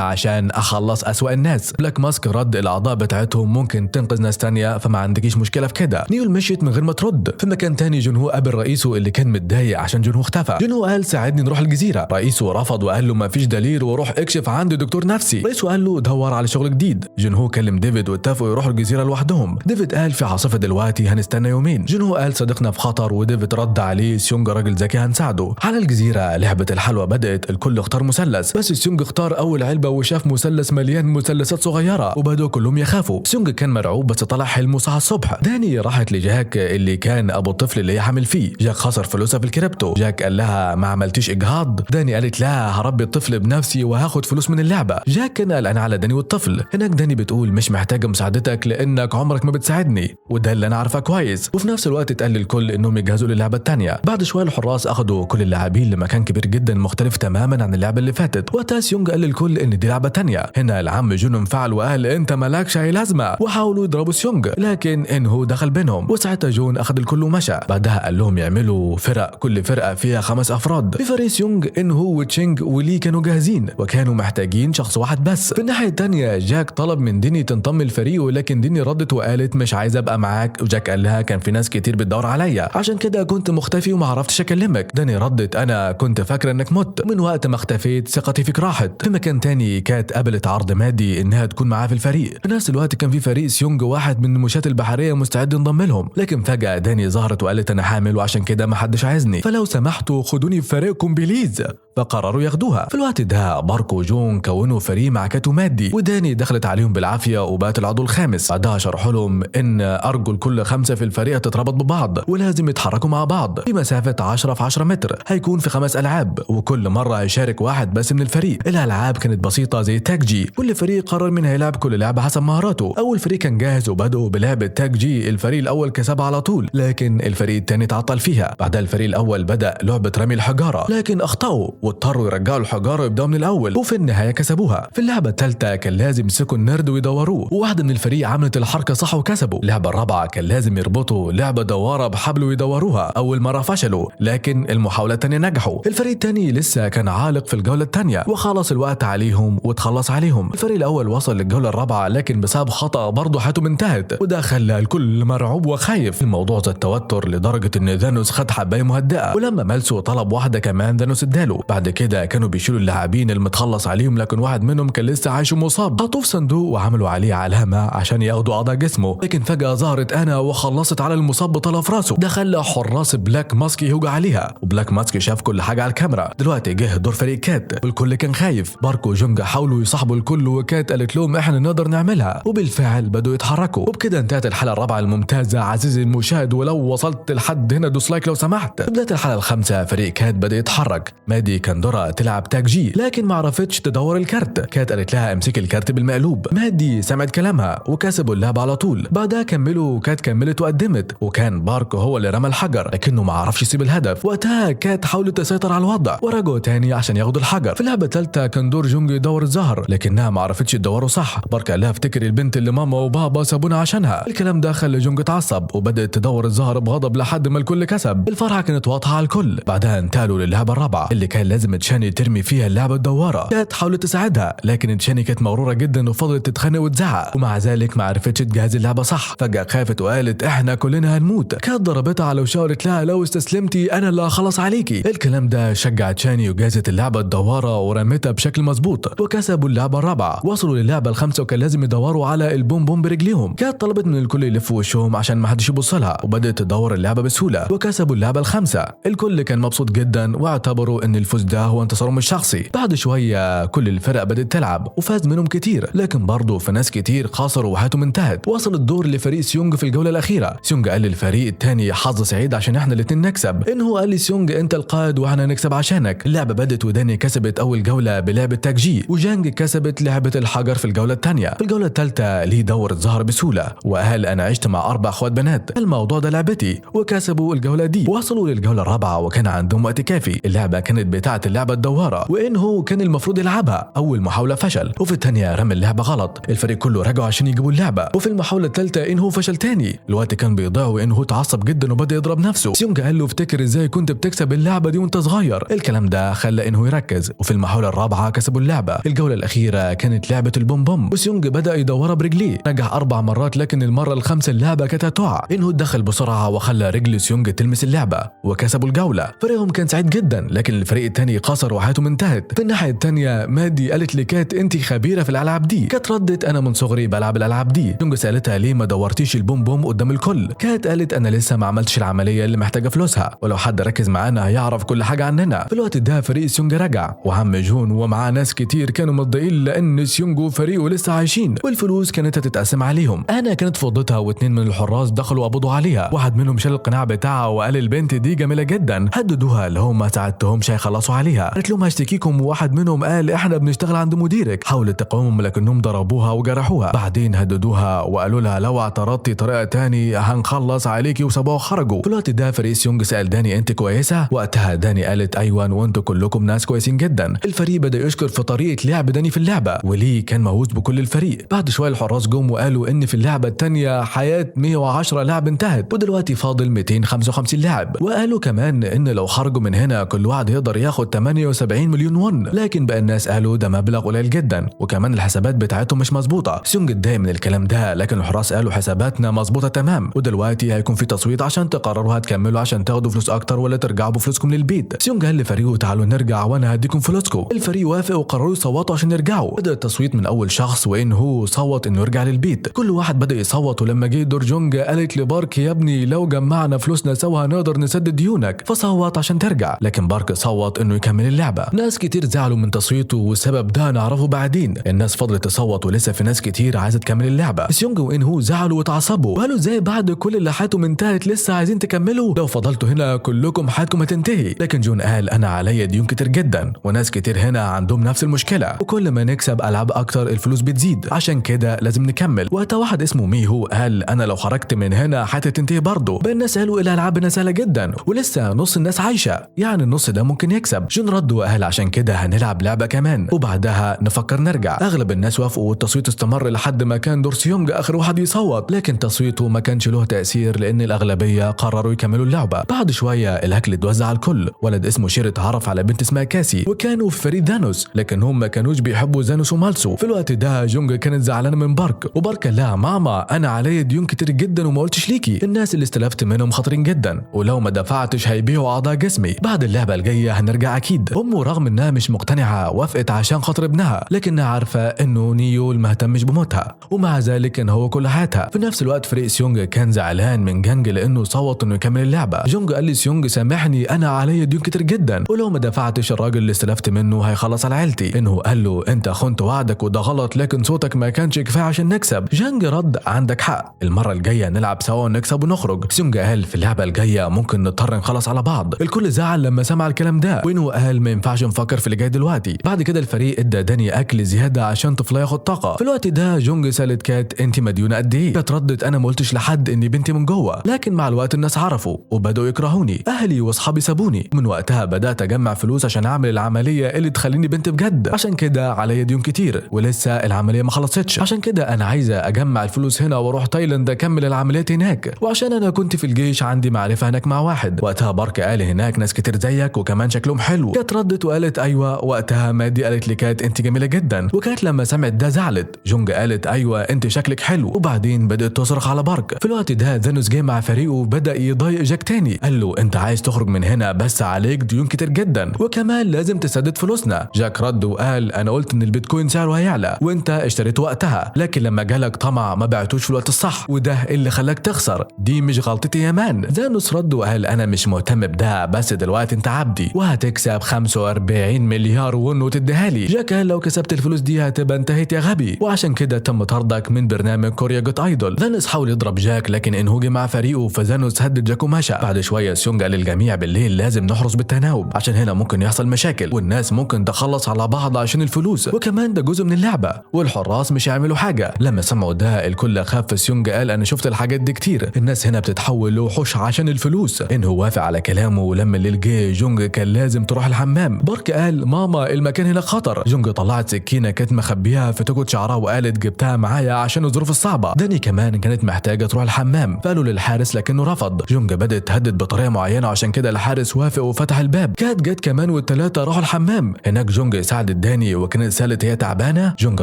عشان اخلص اسوأ الناس. بلاك ماسك رد الاعضاء بتاعتهم ممكن تنقذ ناس تانية فما عندكيش مشكله في كده. نيول مشيت من غير ما ترد. في مكان تاني جونهو قابل رئيسه اللي كان متضايق عشان جونهو اختفى. جونهو قال ساعدني نروح الجزيره. رئيسه رفض وقال له ما فيش دليل وروح اكشف عند دكتور نفسي. رئيسه قال له دور على شغل جديد. جونهو كلم ديفيد واتفقوا يروحوا الجزيره لوحدهم. ديفيد قال في عاصفه دلوقتي هنستنى يومين. جونهو قال صديقنا في خطر وديفيد رد عليه سيونج راجل ذكي هنساعده. على الجزيره لعبه الحلوى بدات. الكل اختار مثلث بس سيونج اختار اول علبه وشاف مثلث مليان مثلثات صغيره وبدأوا كلهم يخافوا. سيونج كان مرعوب بس طلع حلمه صحى الصبح. داني راحت لجاك اللي كان ابو الطفل اللي هي حامل فيه. جاك خسر فلوسها في الكريبتو. جاك قال لها ما عملتيش اجهاض؟ داني قالت لا هربي الطفل بنفسي وهاخد فلوس من اللعبه. جاك كان قلقان على داني والطفل. هناك داني بتقول مش محتاجه مساعدتك لانك عمرك ما بتساعدني وده اللي انا عارفه كويس. وفي نفس الوقت اتقال للكل انهم يجهزوا للعبه الثانيه. بعد شويه الحراس اخذوا كل اللاعبين لمكان كبير جدا مختلف تماما عن اللعبه اللي فاتت. وقتها سيونج قال للكل ان دي لعبه ثانيه. هنا العم جون انفعل وقال انت مالكش اي لازمه وحاولوا يضربوا سيونج لكن انه دخل بينهم. وساعتها جون اخذ الكل ومشى. بعدها قال لهم يعملوا فرق كل فرقه فيها 5 افراد. في فريق سيونج انه وتشينج ولي كانوا جاهزين وكانوا محتاجين شخص واحد بس. في الناحيه الثانيه جاك طلب من ديني تنضم الفريق ولكن ديني ردت وقالت مش عايزه ابقى معاك. وجاك قال لها كان في ناس كتير بتدور عليا عشان كده كنت مختفي وما عرفتش اكلمك. داني ردت انا كنت فاكره انك مت، من وقت ما اختفيت ثقتي فيك راحت. في مكان تاني كانت قابلت عرض مادي انها تكون معاه في الفريق. في نفس الوقت كان في فريق سيونج واحد من المشاة البحريه مستعد ينضم لهم لكن فجاه داني ظهرت وقالت انا حامل وعشان كده ما حدش عايزني فلو سمحتوا خدوني في فريقكم بليز. فقرروا ياخدوها. في الوقت ده باركو وجون كونوا فريق مع كاتو مادي وداني دخلت عليهم بالعافيه وبقت العضو الخامس. بعدها شرحوا لهم ان ارجل كل 5 في الفريق تتربط ببعض ولازم يتحركوا مع بعض في مسافه 10 في 10 متر. هيكون في 5 العاب وكل مره هيشارك واحد بس من الفريق. الالعاب كانت بسيطه زي تاج جي. كل فريق قرر مين هيلعب كل لعبه حسب مهاراته. اول فريق كان جاهز وبدأوا بلعبه تاج جي. الفريق الاول كسبها على طول لكن الفريق الثاني تعطل فيها. بعدها الفريق الاول بدأ لعبه رمي الحجاره لكن اخطاوا واضطروا يرجعوا الحجاره ويبداوا من الاول وفي النهايه كسبوها. في اللعبه الثالثه كان لازم يمسكوا النرد ويدوروه وواحده من الفريق عملت الحركه صح وكسبوا. اللعبه الرابعه كان لازم يربطوا لعبه دواره بحبل ويدوروها. اول مره فشلوا لكن المحاوله التانية نجحوا. الفريق التاني لسه كان عالق في الجولة التانية وخلص الوقت عليهم وتخلص عليهم. الفريق الأول وصل للجولة الرابعة لكن بسبب خطأ برضه حياتهم انتهت، وده خلى الكل مرعوب وخايف. الموضوع زاد توتر لدرجة إن ذانوس خد حباية مهدئة، ولما مالسو طلب واحدة كمان ذانوس اداله. بعد كده كانوا بيشيلوا اللاعبين المتخلص عليهم، لكن واحد منهم كان لسه عايش ومصاب. حطوه في صندوق وعملوا عليه علامة عشان ياخدوا أعضاء جسمه، لكن فجأة ظهرت أنا وخلصت على المصاب بطلف راسه. ده خلى حراس بلاك ماسك يهجوا عليها، وبلاك ماسك شاف كل حاجة على الكاميرا. دلوقتي جه دور فريق كات والكل كان خايف. بارك وجونجا حاولوا يصاحبوا الكل وكات قالت لهم احنا نقدر نعملها، وبالفعل بدوا يتحركوا. وبكده انتهت الحلقة الرابعة الممتازة عزيزي المشاهد، ولو وصلت لحد هنا دوس لايك لو سمحت. في بداية الحلقة الخامسة فريق كات بدأ يتحرك. مادي كاندورا تلعب تاج جي لكن ما عرفتش تدور الكارت. كات قالت لها امسكي الكارت بالمقلوب. مادي سمعت كلامها وكسبوا اللعبة على طول. بعدها كملوا، كات كملت وقدمت، وكان بارك هو اللي رمى الحجر لكنه ما عرفش يسيب الهدف. وقتها كات حاولت تسيطر على الوضع ورجعوا تاني عشان ياخدوا الحجر. في اللعبة الثالثة كان دور جونج يدور الزهر لكنها ما عرفتش تدوره صح. بارك قال لها افتكري البنت اللي ماما وبابا سابونا عشانها. الكلام ده خلى جونج اتعصب وبدأت تدور الزهر بغضب لحد ما الكل كسب. الفرحة كانت واضحة على الكل. بعدها انتقلوا للعبة الرابعة اللي كان لازم تشاني ترمي فيها اللعبة الدوارة. كات حاولت تساعدها لكن تشاني كانت مغرورة جدا وفضلت تتخانق وتزعق، ومع ذلك ما عرفتش تجهز اللعبة صح. فجأة خافت وقالت احنا كلنا هنموت. كات ضربتها على وشها وقالت لها لو استسلمتي انا اللي هخلص عليكي. الكلام ده شجع تشاني وجهزت اللعبة الدوارة ورمتها بشكل مظبوط وكسبوا اللعبة الرابعة. وصلوا للعبة الخامسة وكان لازم يدوروا على البوم بوم برجليهم. كات طلبت من الكل يلفوا وشهم عشان ما حدش يبص لها، وبدأت تدور اللعبة بسهولة وكسبوا اللعبة الخامسة. الكل كان مبسوط جدا واعتبروا ان الفوز ده هو انتصارهم الشخصي. بعد شوية كل الفرق بدأت تلعب وفاز منهم كتير، لكن برضه في ناس كتير خسروا وحياتهم انتهت. وصل الدور لفريق سيونج في الجولة الأخيرة. سيونج قال للفريق الثاني حظ سعيد عشان احنا الاتنين نكسب. انه قال لسيونج انت القائد واحنا نكسب عشانك. اللعبة بدت وداني كسبت اول جولة بلعبة تاج جي، وجانج كسبت لعبة الحجر في الجولة الثانية. في الجولة الثالثة ليه دور الزهر بسهولة وقال انا عشت مع 4 اخوات بنات، الموضوع ده لعبتي، وكسبوا الجولة دي. وصلوا للجولة الرابعة وكان عندهم وقت كافي. اللعبة كانت بتاعة اللعبة الدوارة وانه كان المفروض يلعبها. اول محاولة فشل، وفي الثانية رمى اللعبة غلط. الفريق كله رجعوا عشان يجيبوا اللعبة، وفي المحاولة الثالثة انه فشل تاني. الوقت كان بيضيع وانه اتعصب جدا وبدأ يضرب نفسه. سيونج قال له افتكر ازاي كنت بتكسب اللعبة دي وانت صغير. الكلام ده خلى انه يركز، وفي المحاولة الرابعة كسبوا اللعبة. الجولة الأخيرة كانت لعبة البوم بوم، وسيونج بدأ يدورها برجليه. نجح 4 مرات لكن المرة الخامسة اللعبة كانت هتقع. انه دخل بسرعة وخلى رجل سيونج تلمس اللعبة وكسبوا الجولة. فريقهم كان سعيد جدا لكن الفريق الثاني خسر وحياتهم انتهت. في الناحية الثانية مادي قالت لكات انت خبيرة في الألعاب دي. كات ردت انا من صغري بلعب الألعاب دي. سيونج سألتها ليه ما دورتيش البوم بوم قدام الكل. كات قالت انا لسه ما عملتش العملية اللي محتاجة فلوسها، ولو حد ركز معانا هيعرف كل حاجة عننا. في الوقت ده فريق سيونج رجع وعم جون ومعاه ناس كتير كانوا متضايقين لان سيونج وفريقه لسه عايشين والفلوس كانت هتتقسم عليهم. انا كانت فضتها واتنين من الحراس دخلوا قبضوا عليها. واحد منهم شال القناع بتاعها وقال البنت دي جميلة جدا. هددوها لو ما ساعدتهمش هيخلصوا عليها. قالت لهم هشتكيكم، وواحد منهم قال احنا بنشتغل عند مديرك. حاولت تقاوم لكنهم ضربوها وجرحوها. بعدين هددوها وقالوا لها لو اعترضتي طريقة تاني هنخلص عليكي، وسابوها وخرجوا. في الوقت ده فريق سيونج سأل داني انت كويسة؟ وقتها داني قالت ايوه وانتوا كلكم ناس كويسين جدا. الفريق بدأ يشكر في طريقة لعب داني في اللعبة وليه كان مهووس بكل الفريق. بعد شوية الحراس جم وقالوا ان في اللعبة التانية حياة 110 لاعب انتهت ودلوقتي فاضل 255 لاعب. وقالوا كمان ان لو خرجوا من هنا كل واحد يقدر ياخد 78 مليون ون، لكن بقى الناس قالوا ده مبلغ قليل جدا وكمان الحسابات بتاعتهم مش مظبوطة. سيونج اتضايق من الكلام ده لكن الحراس قالوا حساباتنا مظبوطة تمام، ودلوقتي هيكون في تصويت عشان تقرروا هتكملوا عشان تاخدوا فلوس اكتر ولا ترجعوا بفلوسكم للبيت. سيونج قال لفريقه تعالوا نرجع وانا هديكم فلوسكم. الفريق وافق وقرروا يصوتوا عشان يرجعوا. بدأ التصويت من اول شخص وان هو صوت انه يرجع للبيت. كل واحد بدأ يصوت، ولما جه دور جونج قالت لبارك يا ابني لو جمعنا فلوسنا سوا هنقدر نسدد ديونك، فصوت عشان ترجع. لكن بارك صوت انه يكمل اللعبة. ناس كتير زعلوا من تصويته والسبب ده نعرفه بعدين. الناس فضلت تصوت ولسه في ناس كتير عايزة تكمل اللعبة. سيونج وان هو زعلوا وتعصبوا وقالوا ازاي بعد كل اللي حياتهم انتهت لسه عايزين تكملوا؟ لو فضلتوا هنا كلكم حياتكم هتنتهي. لكن جون قال انا عليا ديون كتير جدا وناس كتير هنا عندهم نفس المشكلة، وكل ما نكسب العاب اكتر الفلوس بتزيد، عشان كده لازم نكمل. وقتها واحد اسمه ميهو قال انا لو خرجت من هنا حياتي تنتهي برضه. بقى الناس قالوا الالعاب سهله جدا ولسه نص الناس عايشه، يعني النص ده ممكن يكسب. جون رد وقال عشان كده هنلعب لعبه كمان وبعدها نفكر نرجع. اغلب الناس وافقوا والتصويت استمر لحد ما كان دور سيونج اخر واحد يصوت، لكن تصويته ما كانش له تاثير لان الاغلبيه قرروا يكملوا اللعبه. بعد شويه الاكل اتوزع وزع الكل. ولد اسمه شير اتعرف على بنت اسمها كاسي وكانوا في فريق ذانوس، لكن هم ما كانوش بيحبوا ذانوس ومالسو. في الوقت ده جونج كانت زعلانه من بارك، وبارك قال لها ماما انا عليا ديون كتير جدا وما قلتش ليكي، الناس اللي استلفت منهم خطرين جدا ولو ما دفعتش هيبيعوا اعضاء جسمي، بعد اللعبه الجايه هنرجع اكيد. امه رغم انها مش مقتنعه وافقت عشان خاطر ابنها، لكنها عارفه انه نيول ما اهتمش بموتها ومع ذلك ان هو كل حياتها. في نفس الوقت فريق سيونج كان زعلان من جانج لانه صوت انه يكمل اللعبه. جونج قال لي سيونج سامحني انا عليا ديون كتير جدا ولو ما دفعتش الراجل اللي استلفت منه هيخلص على عيلتي. انه قال له انت خنت وعدك وده غلط، لكن صوتك ما كانش كفايه عشان نكسب. جانج رد عندك حق، المره الجايه نلعب سوا ونكسب ونخرج. سيونج قال في اللعبه الجايه ممكن نضطر نخلص على بعض. الكل زعل لما سمع الكلام ده، وينو قال ما ينفعش نفكر في اللي جاي دلوقتي. بعد كده الفريق ادى داني اكل زياده عشان طفله ياخد طاقه. في الوقت ده جونج سالت كات انت مديونه قد ايه؟ كات ردت انا ما قلتش لحد اني بنتي من جوه، لكن مع الوقت الناس عرفوا وبداوا يكرهوني، اهلي واصحابي سابوني. من وقتها بدات اجمع فلوس عشان اعمل العمليه اللي تخليني بنت بجد، عشان كده عليا ديون كتير ولسه العمليه ما خلصتش، عشان كده انا عايزه اجمع الفلوس هنا واروح تايلاند اكمل العمليات هناك، وعشان انا كنت في الجيش عندي معرفه هناك مع واحد. وقتها بارك قال هناك ناس كتير زيك وكمان شكلهم حلو. كات ردت وقالت ايوه. وقتها مادي قالت لي كات انت جميله جدا، وكات لما سمعت ده زعلت. جونج قالت ايوه انت شكلك حلو، وبعدين بدات تصرخ على بارك. في الوقت ده ذانوس جه مع فريقه وبدا يضايق جاك تاني، قال له انت عايز تخرج من هنا بس عليك ديون كتير جدا وكمان لازم تسدد فلوسنا. جاك رد وقال انا قلت ان البيتكوين سعره هيعلى وانت اشتريته وقتها، لكن لما جالك طمع ما بعتوش في الوقت الصح وده اللي خلاك تخسر، دي مش غلطتي يا مان. ذانوس رد وقال انا مش مهتم بده، بس دلوقتي انت عبدي وهتكسب 45 مليار ون وتديها لي. جاك قال لو كسبت الفلوس دي هتبقى انتهيت يا غبي، وعشان كده تم طردك من برنامج كوريا جوت ايدول. ذانوس حاول يضرب جاك لكن انهوجي مع فريقه، فذانوس هدد جاك ومشى. بعد شويه سيونج قال للجميع بالليل لازم نحرص بالتناوب عشان هنا ممكن يحصل مشاكل والناس ممكن تخلص على بعض عشان الفلوس، وكمان ده جزء من اللعبه والحراس مش هيعملوا حاجه. لما سمعوا ده الكل خاف. سيونج قال انا شفت الحاجات دي كتير، الناس هنا بتتحول لوحوش عشان الفلوس. انه وافق على كلامه، ولما الليل جه جونج كان لازم تروح الحمام. بارك قال ماما المكان هنا خطر. جونج طلعت سكينه كانت مخبيها في توكة شعرها وقالت جبتها معايا عشان الظروف الصعبه. داني كمان كانت محتاجه تروح الحمام، فقالوا للحارس لكنه رفض. جونج بدات تهدد بطريقه معينه عشان كده الحارس وافق وفتح الباب. كات جت كمان والثلاثه راحوا الحمام. هناك جونج ساعدت داني وكانت سالت هي تعبانه. جونج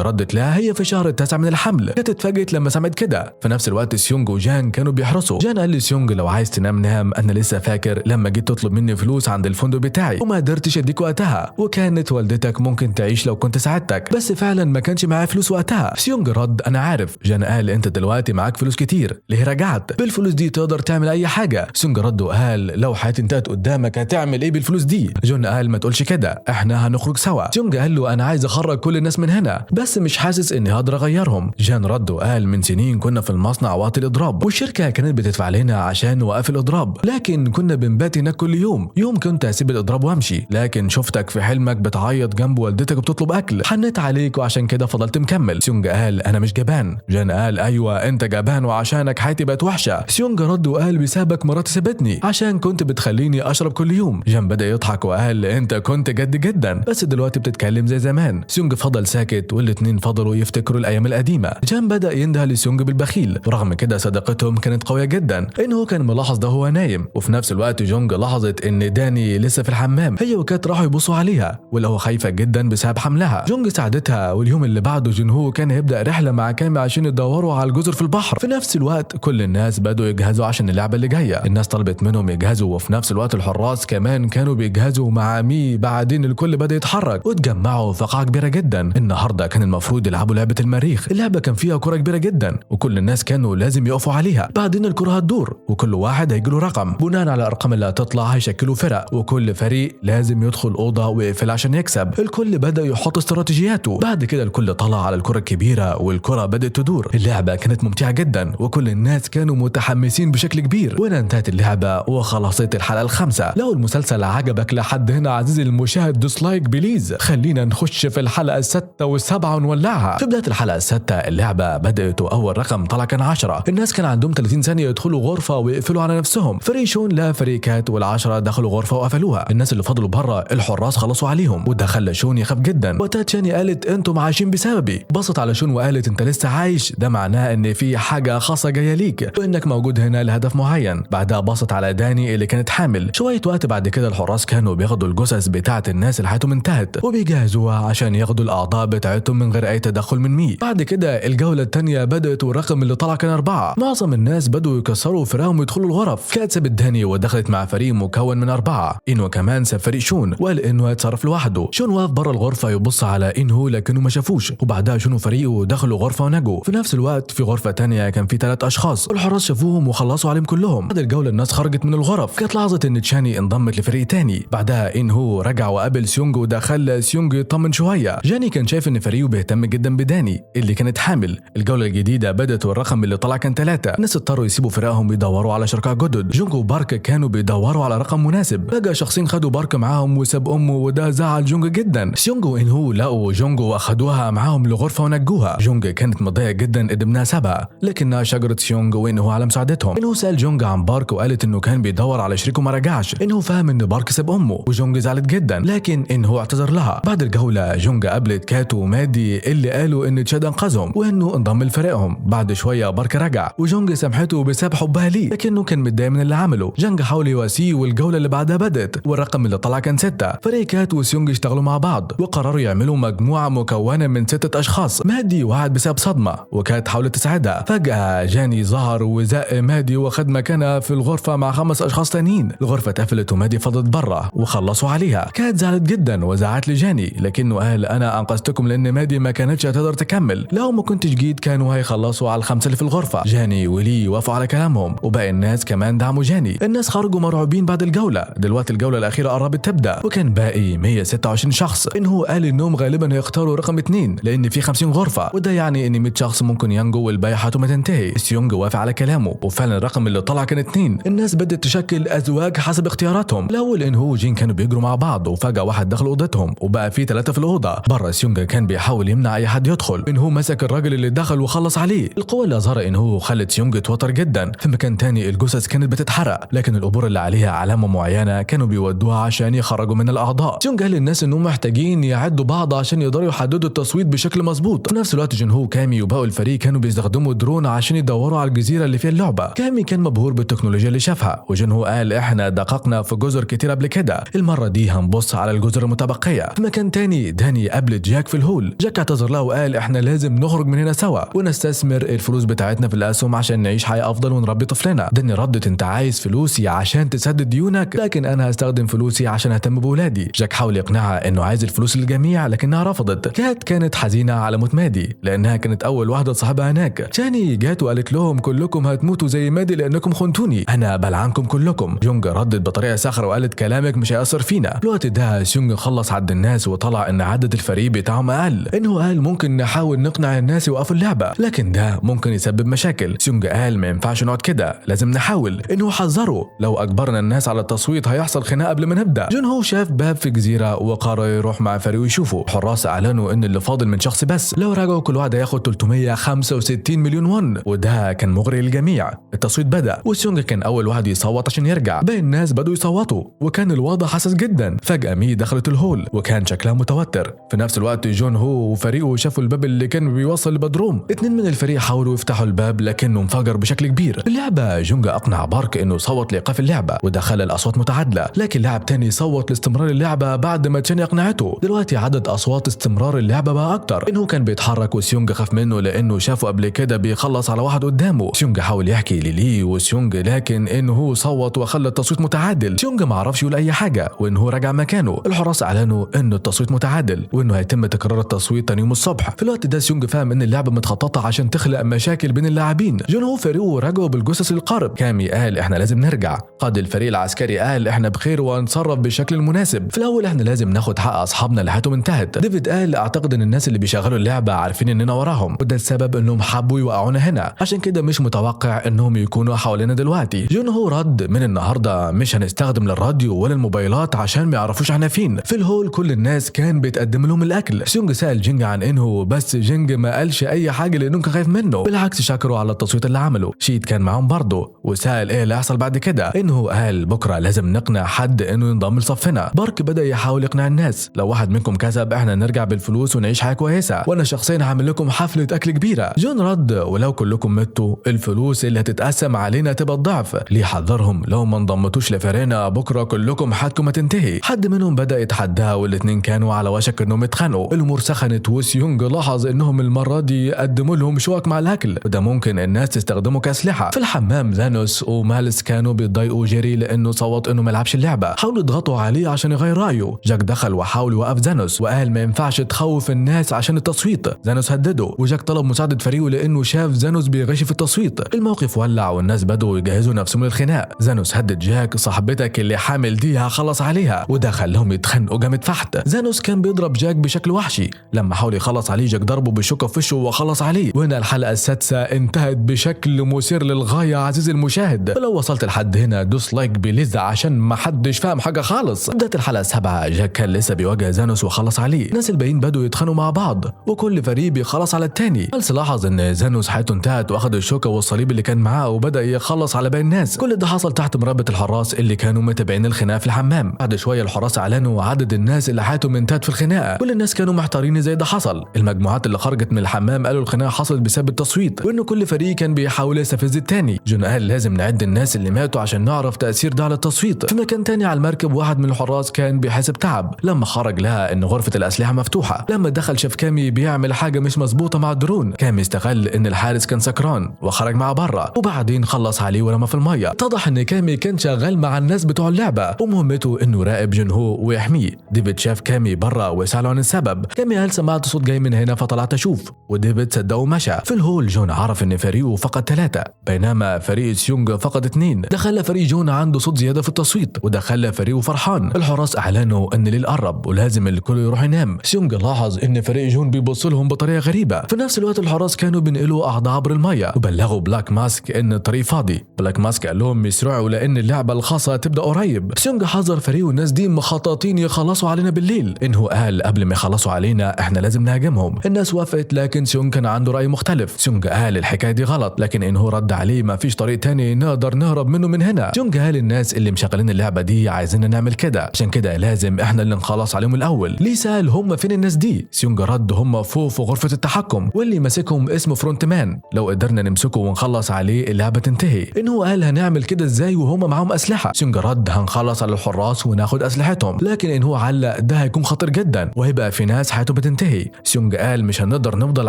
ردت لا هي في شهر التاسع من الحمل. كات اتفاجئت لما سمعت كده. في نفس الوقت سيونج وجان كانوا بيحرسوا. جان قال لسيونج لو عايز تنام نام، انا لسه فاكر لما جيت تطلب مني فلوس عند الفندق بتاعي وما قدرتش اديك وقتها، وكانت والدتك ممكن تعيش لو كنت ساعدتك، بس فعلا ما كانش معايا فلوس وقتها. سيونج رد انا عارف. جان قال انت دلوقتي معاك فلوس كتير، ليه رجعت؟ بالفلوس دي تقدر تعمل اي حاجه. سيونج رد وقال لو حياتي انتهت قدامك هتعمل ايه بالفلوس دي؟ جون قال ما تقولش كده، احنا هنخرج سوا. سيونج قال له انا عايز اخرج كل الناس من هنا بس مش حاسس اني هقدر اغيرهم. جان رد وقال من سنين كنا في المصنع وقت الاضراب والشركه كانت بتدفع لنا عشان نوقف الاضراب، لكن كنا بنبات هناك كل يوم كنت اسيب الاضراب وامشي، لكن شفتك في حلمك بتعيط جنب والدتك بتطلب اكل، حنيت عليك وعشان كده فضلت مكمل. سيونج قال انا مش جبان. جان قال ايوه انت جبان وعشانك حياتي بقت وحشه. سيونج رد وقال بسببك مراتي سابتني عشان كنت بتخليني اشرب كل يوم. جان بدا يضحك وقال انت كنت جد جدا بس دلوقتي بتتكلم زي زمان. سيونج فضل ساكت والاتنين فضلوا يفتكروا الايام القديمه. جان بدا ينده لسيونج بالبخيل، ورغم كده صداقتهم كانت قويه جدا. انه كان ملاحظ ده هو نايم، وفي نفس الوقت جونج لاحظت ان داني لسه في الحمام، هي وكات راحوا يبصوا عليها واللي هو خايفه جدا بسبب حملها. جونج ساعدتها، واليوم اللي بعده جنهو كان هيبدا رحله مع كامي عشان يدوروا على الجزر في البحر. في نفس الوقت كل الناس بدوا يجهزوا عشان اللعبه اللي جايه، الناس طلبت منهم يجهزوا، وفي نفس الوقت الحراس كمان كانوا بيجهزوا مع مي. بعدين الكل بدا يتحرك واتجمعوا في قاعه كبيره جدا. النهارده كان المفروض يلعبوا لعبه المريخ، اللعبه كان فيها كره كبيره جدا وكل الناس كانوا لازم يقفوا عليها. بعدين الكره هتدور وكل واحد هيجيله رقم، بناء على الارقام اللي هتطلع هيشكلوا فرق، وكل فريق لازم يدخل اوضه ويقفل عشان يكسب. الكل بدا يحط استراتيجياته. بعد كده الكل طلع على الكره الكبيره والكره بدات تدور. اللعبه كانت ممتعه جدا وكل الناس كانوا متحمسين بشكل كبير. وهنا انتهت اللعبه وخلصت الحلقه الخامسه. لو المسلسل عجبك لحد هنا عزيزي المشاهد ديسلايك بليز. خلينا نخش في الحلقه السادسه والسابعه ونولعها. في بدايه الحلقه السادسه اللعبه بدات واول رقم طلع كان 10. الناس كان عندهم 30 ثانيه يدخلوا غرفه ويقفلوا على نفسهم. فريق شون لا فريق كات، وال10 دخلوا غرفه وقفلوها. الناس اللي فضلوا بره الحراس خلصوا عليهم، وده خلى شون يخاف جدا. وقتها تشاني قالت انتم عايشين بسببي. بصت على شون وقالت انت لسه عايش، ده معناه ان في حاجه خاصه جايه ليك وانك موجود هنا لهدف معين. بعدها بصت على داني اللي كانت حامل. شويه وقت بعد كده الحراس كانوا بياخدوا الجثث بتاعه الناس اللي حياتهم انتهت وبيجهزوها عشان ياخدوا الاعضاء بتاعتهم من غير اي تدخل من مي. بعد كده الجوله الثانيه بدات والرقم اللي طلع كان 4. معظم الناس بدوا يكسروا فرقهم ويدخلوا الغرف. كانت سابت داني ودخلت مع فريق مكون من 4. انو كمان ساب فريق شون وقال انه هيتصرف لوحده. شون واقف بره الغرفه يبص على انهو لكنه ما شافوش، وبعدها شون وفريقه دخلوا غرفه ونجوا. في نفس الوقت في غرفه ثانيه كان في 3 اشخاص والحراس شافوهم وخلصوا عليهم كلهم. بعد الجوله الناس خرجت من الغرف. كانت لحظه ان تشاني انضمت لفريق تاني. بعدها انهو رجع وقابل سيونج وده خلى سيونج يطمن شويه. جاني كان شايف ان فريقه بيهتم جدا بداني اللي كانت حامل. الجوله الجديده بدت والرقم اللي طلع كان 3. الناس اضطروا يسيبوا فرقهم بيدوروا على شركاء جدد. جونج وبارك كانوا بيدوروا على رقم مناسب. فجاه شخصين خدوا بارك معاهم وساب امه وده زعل جونج جدا. سيونج وانهو لقوا جونج واخدوها معاهم لغرفه ونجوها. جونج كانت متضايقه جدا ان ابنها سابها لكنها شجرت سيونج وانهو على مساعدتهم. انهو سال جونج عن بارك وقالت انه كان بيدور على شريكه ما رجعش. انهو فهم ان بارك ساب امه وجونج زعلت جدا لكن انهو اعتذر لها. بعد الجوله جونج قابلت كاتو ومادي اللي قالوا ان تشاد انقذهم وانه انضم لفريقهم. بعد شويه بارك رجع وجونج سامحته بسبب حبها ليه لكنه كان متضايق من اللي عمله. جونج حاول يواسيه والجوله اللي بعدها بدت والرقم اللي طلع كان 6. فريق كات وسيونج اشتغلوا مع بعض وقرروا يعملوا مجموعه مكونه من 6 اشخاص. مادي وقعد بسبب صدمه وكات حاولت تساعدها. فجاه جاني ظهر وزق مادي واخد مكانها في الغرفه مع 5 اشخاص تانيين. الغرفه اتقفلت ومادي فضلت بره وخلصوا عليها. كات زعلت جدا وزعت لجاني لكنه قال انا انقذتكم لان مادي ما كانتش هتقدر تكمل. لو ما كنتش جيت كانوا هيخلصوا على ال5 اللي في الغرفه. جاني ولي وافقوا على كلامهم وباقي الناس كمان دعموا جاني. الناس خرجوا مرعوبين بعد الجوله. دلوقتي الجوله الاخيره قربت تبدا وكان باقي 126 شخص. انه قال انهم غالبا هيختاروا رقم 2 لان في 50 غرفه وده يعني ان 100 شخص ممكن ينجو والباقي حياتهم تنتهي. سيونج وافق على كلامه وفعلا الرقم اللي طلع كان 2. الناس بدات تشكل ازواج حسب اختياراتهم. الاول انهو وجين كانوا بيجروا مع بعض وفجاه واحد دخل اوضتهم وبقى في 3 في الاوضه. بره سيونج كان بيحاول يمنع اي حد يدخل. انهو مسك الراجل اللي دخل وخلص عليه. القوه اللي اظهرها انهو خلت سيونج توتر جدا. في مكان تاني الجثث كانت بتتحرق لكن القبور اللي عليها علامه معينه كانوا بيودوها عشان يخرجوا من الاعضاء. سيونج قال للناس انهم محتاجين يعدوا بعض عشان يقدروا يحددوا التصويت بشكل مظبوط. في نفس الوقت جنهو كامي وباقي الفريق كانوا بيستخدموا درون عشان يدوروا على الجزيره اللي فيها اللعبه. كامي كان مبهور بالتكنولوجيا اللي شافها وجنهو قال احنا دققنا في جزر كتير قبل كده، المره دي هنبص على الجزر المتبقيه. في مكان تاني داني قابلت جاك في الهول. جاك اعتذر لها وقال احنا لازم نخرج من هنا سوا ونستثمر الفلوس بتاعتنا في الاسهم عشان نعيش حياه افضل ونربي طفلنا. داني ردت انت عايز فلوسي عشان تسدد ديونك لكن انا هستخدم فلوسي عشان اهتم بولادي. جاك حاول يقنعها انه عايز الفلوس للجميع لكنها رفضت. كات كانت حزينه على موت مادي لانها كانت اول واحده تصاحبها هناك. تاني جات وقالت لهم كلكم هتموتوا زي مادي لانكم خنتوني، انا بلعنكم كلكم. جونج ردت بطريقه ساخره وقالت كلامك مش هيأثر فينا. في الوقت ده سيونج خلص عد الناس وطلع ان عدد الفريق بتاعهم اقل. انه قال ممكن نحاول نقنع الناس يوقفوا اللعبه لكن ده ممكن يسبب مشاكل. سيونج قال ما ينفعش نقعد كده لازم نحاول. انه حذره لو اجبرنا الناس على التصويت هيحصل خناقه قبل ما نبدا. جونهو شاف باب في جزيره وقرر يروح مع فريقه يشوفه. الحراس اعلنوا ان اللي فاضل من شخص بس، لو رجعوا كل واحد هياخد 365 مليون ون وده كان مغري للجميع. التصويت بدا وسيونج كان اول واحد يصوت عشان يرجع. باقي الناس بدوا يصوتوا وكان الوضع حساس جدا. فجاه مي دخلت الهول وكان شكلها متوتر. في نفس الوقت جون هو وفريقه شافوا الباب اللي كان بيوصل لبدروم. 2 من الفريق حاولوا يفتحوا الباب لكنه انفجر بشكل كبير. في اللعبه جونج اقنع بارك انه يصوت لايقاف اللعبه وده خلى الاصوات متعادله لكن لاعب تاني صوت لاستمرار اللعبه بعد ما تشاني اقنعته. دلوقتي عدد اصوات استمرار اللعبه بقى اكتر. انه كان بيتحرك وسيونج خاف منه لانه شافه قبل كده بيخلص على واحد قدامه. سيونج حاول يحكي للي وسيونج لكن انه هو صوت وخلى التصويت متعادل. سيونج ما عرفش يقول اي حاجه وانه رجع مكانه. الحراس اعلنوا انه التصويت متعادل وانه هيتم تكرار التصويت تاني يوم الصبح. في الوقت ده سيونج فهم ان اللعبه متخططه عشان تخلق مشاكل بين اللاعبين. جون هو فريقه رجعوا بالجثث للقارب. كامي قال احنا لازم نرجع. قائد الفريق العسكري قال احنا بخير وهنتصرف بالشكل المناسب. في الاول احنا لازم ناخد حق اصحابنا اللي حياتهم انتهت. ديفيد قال اعتقد ان الناس اللي بيشغلوا اللعبه عارفين اننا وراهم وده السبب انهم حبوا يوقعونا هنا عشان كده مش متوقع انهم يكونوا حوالينا دلوقتي. جون هو رد من النهارده مش هنستخدم الراديو ولا الموبايلات عشان ما يعرفوش احنا فين. في الهول كل الناس كان بيتقدم لهم الاكل. سيونج سال جينج عن انه بس جينج ما قالش اي حاجه لانه كان خايف منه، بالعكس شكروا على التصويت اللي عمله. شيت كان معاهم برضه وسال ايه اللي هيحصل بعد كده. انه قال بكره لازم نقنع حد انه ينضم لصفنا. بارك بدا يحاول يقنع الناس لو واحد منكم كسب احنا نرجع بالفلوس ونعيش حياه كويسه وانا شخصيا هعمل لكم حفله اكل كبيره. جون رد ولو كلكم متوا الفلوس اللي هتتقسم علينا تبقى الضعف. ليه حذرهم لو ما انضمتوش فتحتوش لفرينا بكره كلكم حياتكم هتنتهي. حد منهم بدا يتحداها والاتنين كانوا على وشك انهم يتخانقوا. الامور سخنت وسيونج لاحظ انهم المره دي قدموا لهم شوك مع الاكل وده ممكن الناس تستخدمه كاسلحه. في الحمام زانوس ومالس كانوا بيضايقوا جيري لانه صوت انه ما يلعبش اللعبه. حاولوا يضغطوا عليه عشان يغير رايه. جاك دخل وحاول يوقف زانوس وقال ما ينفعش تخوف الناس عشان التصويت. زانوس هدده وجاك طلب مساعده فريقه لانه شاف زانوس بيغش في التصويت. الموقف ولع والناس بدأوا يجهزوا نفسهم للخناق. زانوس هدد جاك صاحبتك اللي حامل دي هخلص عليها وده خلاهم يتخانقوا جامد فحت. زانوس كان بيضرب جاك بشكل وحشي. لما حاول يخلص عليه جاك ضربه بالشوكه في وشه وخلص عليه. وهنا الحلقه السادسه انتهت بشكل مثير للغايه عزيزي المشاهد. ولو وصلت لحد هنا دوس لايك بليز عشان ما حدش فاهم حاجه خالص. بدأت الحلقه 7 جاك كان لسه بيواجه زانوس وخلص عليه. الناس الباقيين بدوا يتخانقوا مع بعض وكل فريق بيخلص على التاني. مالس لاحظ ان زانوس حياته انتهت واخد الشوكه والصليب اللي كان معاه وبدأ يخلص على باقي الناس. كل ده حصل تحت مراقبه الحراس اللي كانوا متابعين الخناقه في الحمام. بعد شويه الحراس اعلنوا عدد الناس اللي حياتهم انتهت في الخناقه. كل الناس كانوا محتارين ازاي ده حصل. المجموعات اللي خرجت من الحمام قالوا الخناقه حصلت بسبب التصويت وانه كل فريق كان بيحاول يستفز التاني. جون قال لازم نعد الناس اللي ماتوا عشان نعرف تاثير ده على التصويت. في مكان تاني على المركب واحد من الحراس كان بيحس بتعب. لما خرج لها ان غرفه الاسلحه مفتوحه. لما دخل شاف كامي بيعمل حاجه مش مظبوطه مع الدرون. كامي استغل ان الحارس كان سكران وخرج معاه بره وبعدين خلص عليه ورمى في الميه. اتضح ان كامي كان شغال مع الناس بتوع اللعبه ومهمته انه يراقب جون هو ويحميه. ديفيد شاف كامي بره وساله عن السبب. كامي قال سمعت صوت جاي من هنا فطلعت اشوف وديفيد صدقه ومشى. في الهول جون عرف ان فريقه فقد 3 بينما فريق سيونج فقد 2. ده خلى فريق جون عنده صوت زياده في التصويت وده خلى فريقه فرحان. الحراس اعلنوا ان الليل قرب ولازم الكل يروح ينام. سيونج لاحظ ان فريق جون بيبص لهم بطريقه غريبه. في نفس الوقت الحراس كانوا بينقلوا اعضاء عبر الميه وبلغوا بلاك ماسك ان الطريق فاضي. بلاك ماسك قال لهم يسرعوا لان اللعبه الخاصه تبدا قريب. سيونج حذر فريقه الناس دي مخططين يخلصوا علينا بالليل. انه قال قبل ما يخلصوا علينا احنا لازم نهاجمهم. الناس وافقت لكن سيونج كان عنده راي مختلف. سيونج قال الحكايه دي غلط لكن انه رد عليه ما فيش طريق تاني نقدر نهرب منه من هنا. سيونج قال الناس اللي مشغلين اللعبه دي عايزيننا نعمل كده عشان كده لازم احنا اللي نخلص عليهم الاول. ليه سال هم فين الناس دي؟ سيونج رد هم فوق في غرفه التحكم واللي ماسكهم اسمه فرونت مان. لو قدرنا نمسكه ونخلص عليه اللعبه تنتهي. انه قال هنعمل كده ازاي وهم معاهم اسلحه؟ سيونج رد هنخلص على الحراس وناخد اسلحتهم لكن انه علق ده هيكون خطر جدا وهيبقى في ناس حياته بتنتهي. سيونج قال مش هنقدر نفضل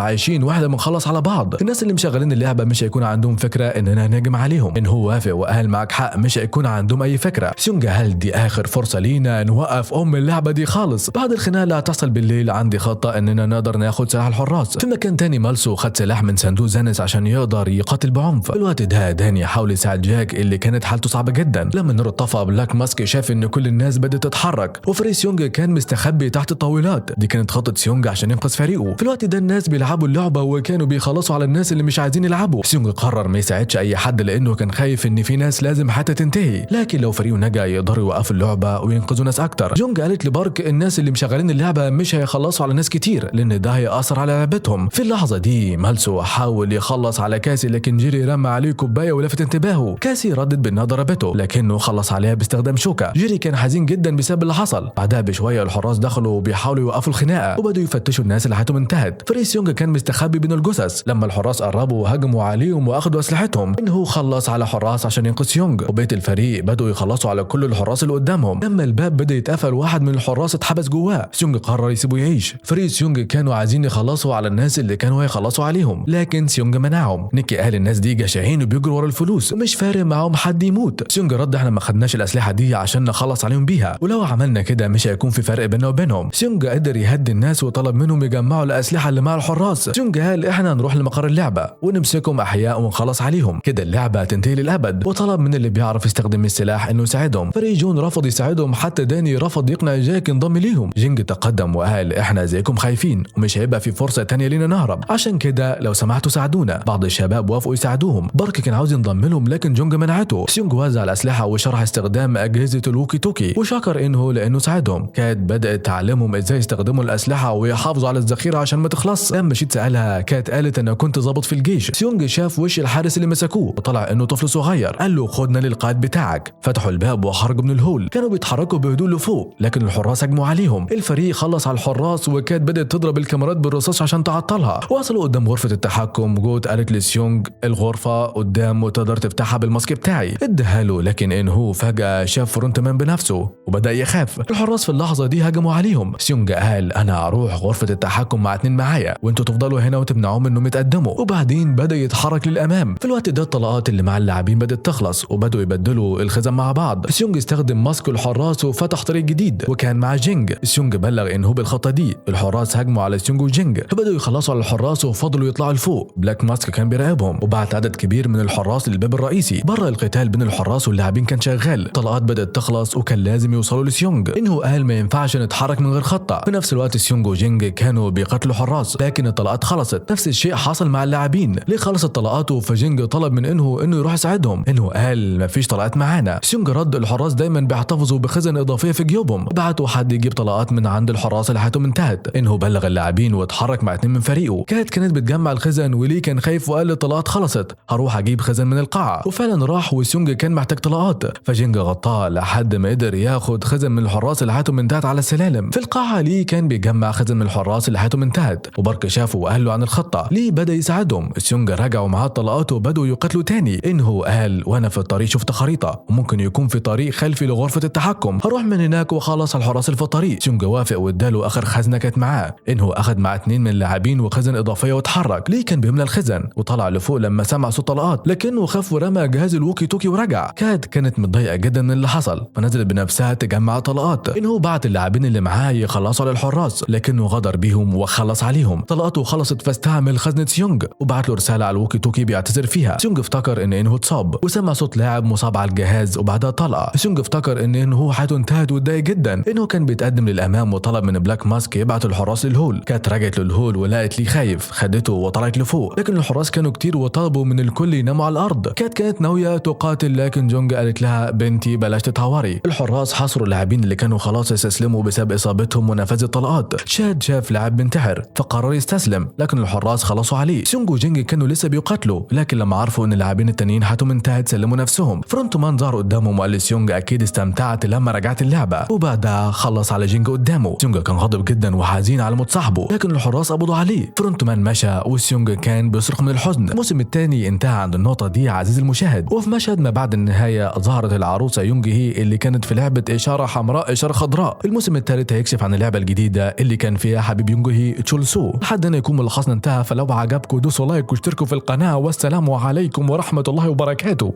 عايشين واحنا بنخلص على بعض. الناس اللي مشغلين اللعبه مش هيكون عندهم فكره اننا هنهجم عليهم. انه وافق وقال معك حق مش هيكون عندهم اي فكره. سيونج قال دي اخر فرصه لينا نوقف اللعبه دي خالص. بعد الخناقه اللي هتحصل بالليل عندي خطه اننا نقدر ناخد سلاح الحراس. في مكان تاني مالسو خد سلاح من صندوق زانس عشان يقدر يقاتل بعنف. في الوقت ده داني حاول يساعد جاك اللي كانت حالته صعبه جدا. لما النور اتطفى بلاك ماسك شاف ان كل الناس بدات تتحرك وفريق سيونج كان مستخبي تحت الطاولات. دي كانت خطه سيونج عشان ينقذ فريقه. في الوقت ده الناس بيلعبوا اللعبه وكانوا بيخلصوا على الناس اللي مش عايزين يلعبوا. سيونج قرر ما يساعدش اي حد لانه كان خايف ان في ناس لازم حتى تنتهي لكن لو فريقه نجا يقدروا يوقفوا اللعبه وينقذوا ناس اكتر. جونج قالت لبارك الناس اللي مشغلين اللعبه مش هيخلصوا على ناس كتير لان ده هيأثر على لعبتهم. في اللحظه دي مالسو حاول يخلص على كاسي لكن جيري رمى عليه كوبايه ولفت انتباهه. كاسي ردت بانها ضربته لكنه خلص عليها باستخدام شوكه. جيري كان حزين جدا بسبب اللي حصل. بعدها بشويه الحراس دخلوا وبيحاولوا يوقفوا الخناقه وبدوا يفتشوا الناس اللي حياتهم انتهت. فريق سيونج كان مستخبي بين الجثث. لما الحراس قربوا وهجموا عليهم واخدوا اسلحتهم. انه خلص على حراس عشان ينقذ سيونج وبقيه الفريق بدوا يخلصوا على كل الحراس اللي قدامهم. لما الباب بدا يتقفل واحد من الحراس اتحبس جواه. سيونج قرر يسيبه يعيش. فريق سيونج كانوا عايزين يخلصوا على الناس اللي كانوا هيخلصوا عليهم لكن سيونج منعهم. نيكي قال الناس دي جشعين وبيجروا ورا الفلوس ومش فارق معاهم حد يموت. سيونج رد احنا ما خدناش الاسلحه دي عشان نخلص عليهم بيها ولو عملنا كده مش هيكون في فرق بيننا وبينهم. سيونج قدر يهدي الناس وطلب منهم يجمعوا الاسلحه اللي مع الحراس. سيونج قال احنا نروح لمقر اللعبه ونمسكهم احياء ونخلص عليهم كده اللعبه هتنتهي للابد. وطلب من اللي بيعرف يستخدم السلاح انه يساعدهم. فريق جون رفض يساعدهم حتى داني رفض يقنع جاك ينضم ليهم. جينج تقدم وقال احنا زيكم خايفين ومش هيبقى في فرصه تانية لينا نهرب عشان كده لو سمحتوا ساعدونا. بعض الشباب وافقوا يساعدوهم. بارك كان عاوز ينضم لهم لكن جونج منعته. سيونج وزع الاسلحه وشرح استخدام اجهزه الوكي توكي وشكر انه لانه ساعدهم. كات بدات تعلمهم ازاي يستخدموا الاسلحه ويحافظوا على الذخيره عشان ما تخلص. لما شيت سالها كات قالت انا كنت ضابط في الجيش. سيونج شاف وش الحارس اللي مسكوه وطلع انه طفل صغير. قال له خدنا للقائد بتاعك. فتحوا الباب وخرجوا من الهول. كانوا بيتحركوا بهدوء لفوق لكن الحراس هجموا عليهم. الفريق خلص على الحراس وكات بدات تضرب الكاميرات بالرصاص عشان تعطلها. وصلوا قدام غرفه التحكم. جوت قالت لسيونج الغرفه قدام وتقدر تفتحها بالماسك بتاعي. اداها له لكن لكن إن هو فجأة شاف فرونت مان بنفسه وبدأ يخاف. الحراس في اللحظة دي هجموا عليهم. سيونج قال أنا هروح غرفة التحكم مع 2 معايا وانتوا تفضلوا هنا وتمنعوهم انهم يتقدموا، وبعدين بدأ يتحرك للأمام. في الوقت ده الطلقات اللي مع اللاعبين بدأت تخلص وبدأوا يبدلوا الخزن مع بعض. سيونج استخدم ماسك الحراس وفتح طريق جديد وكان مع جينج. سيونج بلغ إن هو بالخطة دي. الحراس هجموا على سيونج وجينج فبدأوا يخلصوا على الحراس وفضلوا يطلعوا لفوق. بلاك ماسك كان بيراقبهم وبعت عدد كبير من الحراس للباب الرئيسي. بره القتال بين الحراس واللاعبين كان شغال. الطلقات بدأت تخلص وكان لازم يوصلوا لسيونج. إنه قال ما ينفعش نتحرك من غير خطة. في نفس الوقت سيونج وجينج كانوا بيقتلوا حراس لكن الطلقات خلصت. نفس الشيء حصل مع اللاعبين. ليه خلصت طلقاته؟ فجينج طلب من انه يروح يساعدهم. انه قال ما فيش طلقات معانا. سيونج رد الحراس دايما بيحتفظوا بخزن اضافيه في جيوبهم. بعتوا حد يجيب طلقات من عند الحراس اللي حياتهم انتهت. انه بلغ اللاعبين واتحرك مع 2 من فريقه. كانت بتجمع الخزن وليه كان خايف وقال الطلقات خلصت هروح اجيب خزن من القاعه. وفعلا راح وسيونج كان محتاج طلقات فجينج غطاه لحد ما قدر ياخد خزن من الحراس اللي حياتهم انتهت على السلالم. في القاعه ليه كان بيجمع خزن من الحراس اللي حياتهم انتهت وبارك شافه وقال له عن الخطه. ليه بدا يساعدهم. سيونج رجعوا معاه طلقاته وبدوا يقتلوا تاني. انه قال وانا في الطريق شفت خريطه وممكن يكون في طريق خلفي لغرفه التحكم هروح من هناك وخلص على الحراس اللي في الطريق. سيونج وافق واداله اخر خزنه كانت معاه. انه اخذ مع 2 من اللاعبين وخزن اضافيه واتحرك. ليه كان بيملى الخزن وطلع لفوق لما سمع صوت طلقات لكنه خاف ورمى جهاز الوكي توكي ورجع. كانت متضايقه جدا من اللي حصل فنزلت بنفسها تجمع طلقات. انه بعت اللاعبين اللي معاه يخلصوا على الحراس لكنه غدر بيهم وخلص عليهم. طلقاته خلصت فاستعمل خزنه سيونج وبعت له رساله على الوكي توكي بيعتذر فيها. سيونج افتكر انه اتصاب وسمع صوت لاعب مصاب على الجهاز وبعدها طلقه. سيونج افتكر انه حياته انتهت واتضايق جدا. انه كان بيتقدم للامام وطلب من بلاك ماسك يبعت الحراس للهول. رجعت للهول ولقت ليه خايف خدته وطلعت لفوق لكن الحراس كانوا كتير وطلبوا من الكل يناموا على الارض. كانت ناويه تقاتل لكن جونج قالت لها بنتي بلاش تتهوري. الحراس حصروا اللاعبين اللي كانوا خلاص يستسلموا بسبب اصابتهم ونفذ الطلقات. شاد شاف لاعب بينتحر فقرر يستسلم لكن الحراس خلصوا عليه. سيونج وجينج كانوا لسه بيقاتلوا لكن لما عرفوا ان اللاعبين التانيين حياتهم انتهت سلموا نفسهم. فرونت مان ظهر قدامهم وقال لسيونج اكيد استمتعت لما رجعت اللعبه وبعدها خلص على جينج قدامه. سيونج كان غاضب جدا وحزين على موت صاحبه لكن الحراس قبضوا عليه. فرونت مان مشى وسيونج كان بيصرخ من الحزن. الموسم الثاني انتهى عند النقطه دي عزيزي المشاهد. وفي مشهد ما بعد النهايه ظهرت العروسه يونج هي اللي كانت في لعبه اشاره حمراء اشاره خضراء. الموسم الثالث هيكشف عن اللعبه الجديده اللي كان فيها حبيب يونج هي تشول سو. لحد هنا يكون ملخصنا انتهى. فلو عجبكم دوسوا لايك واشتركوا في القناه والسلام عليكم ورحمه الله وبركاته.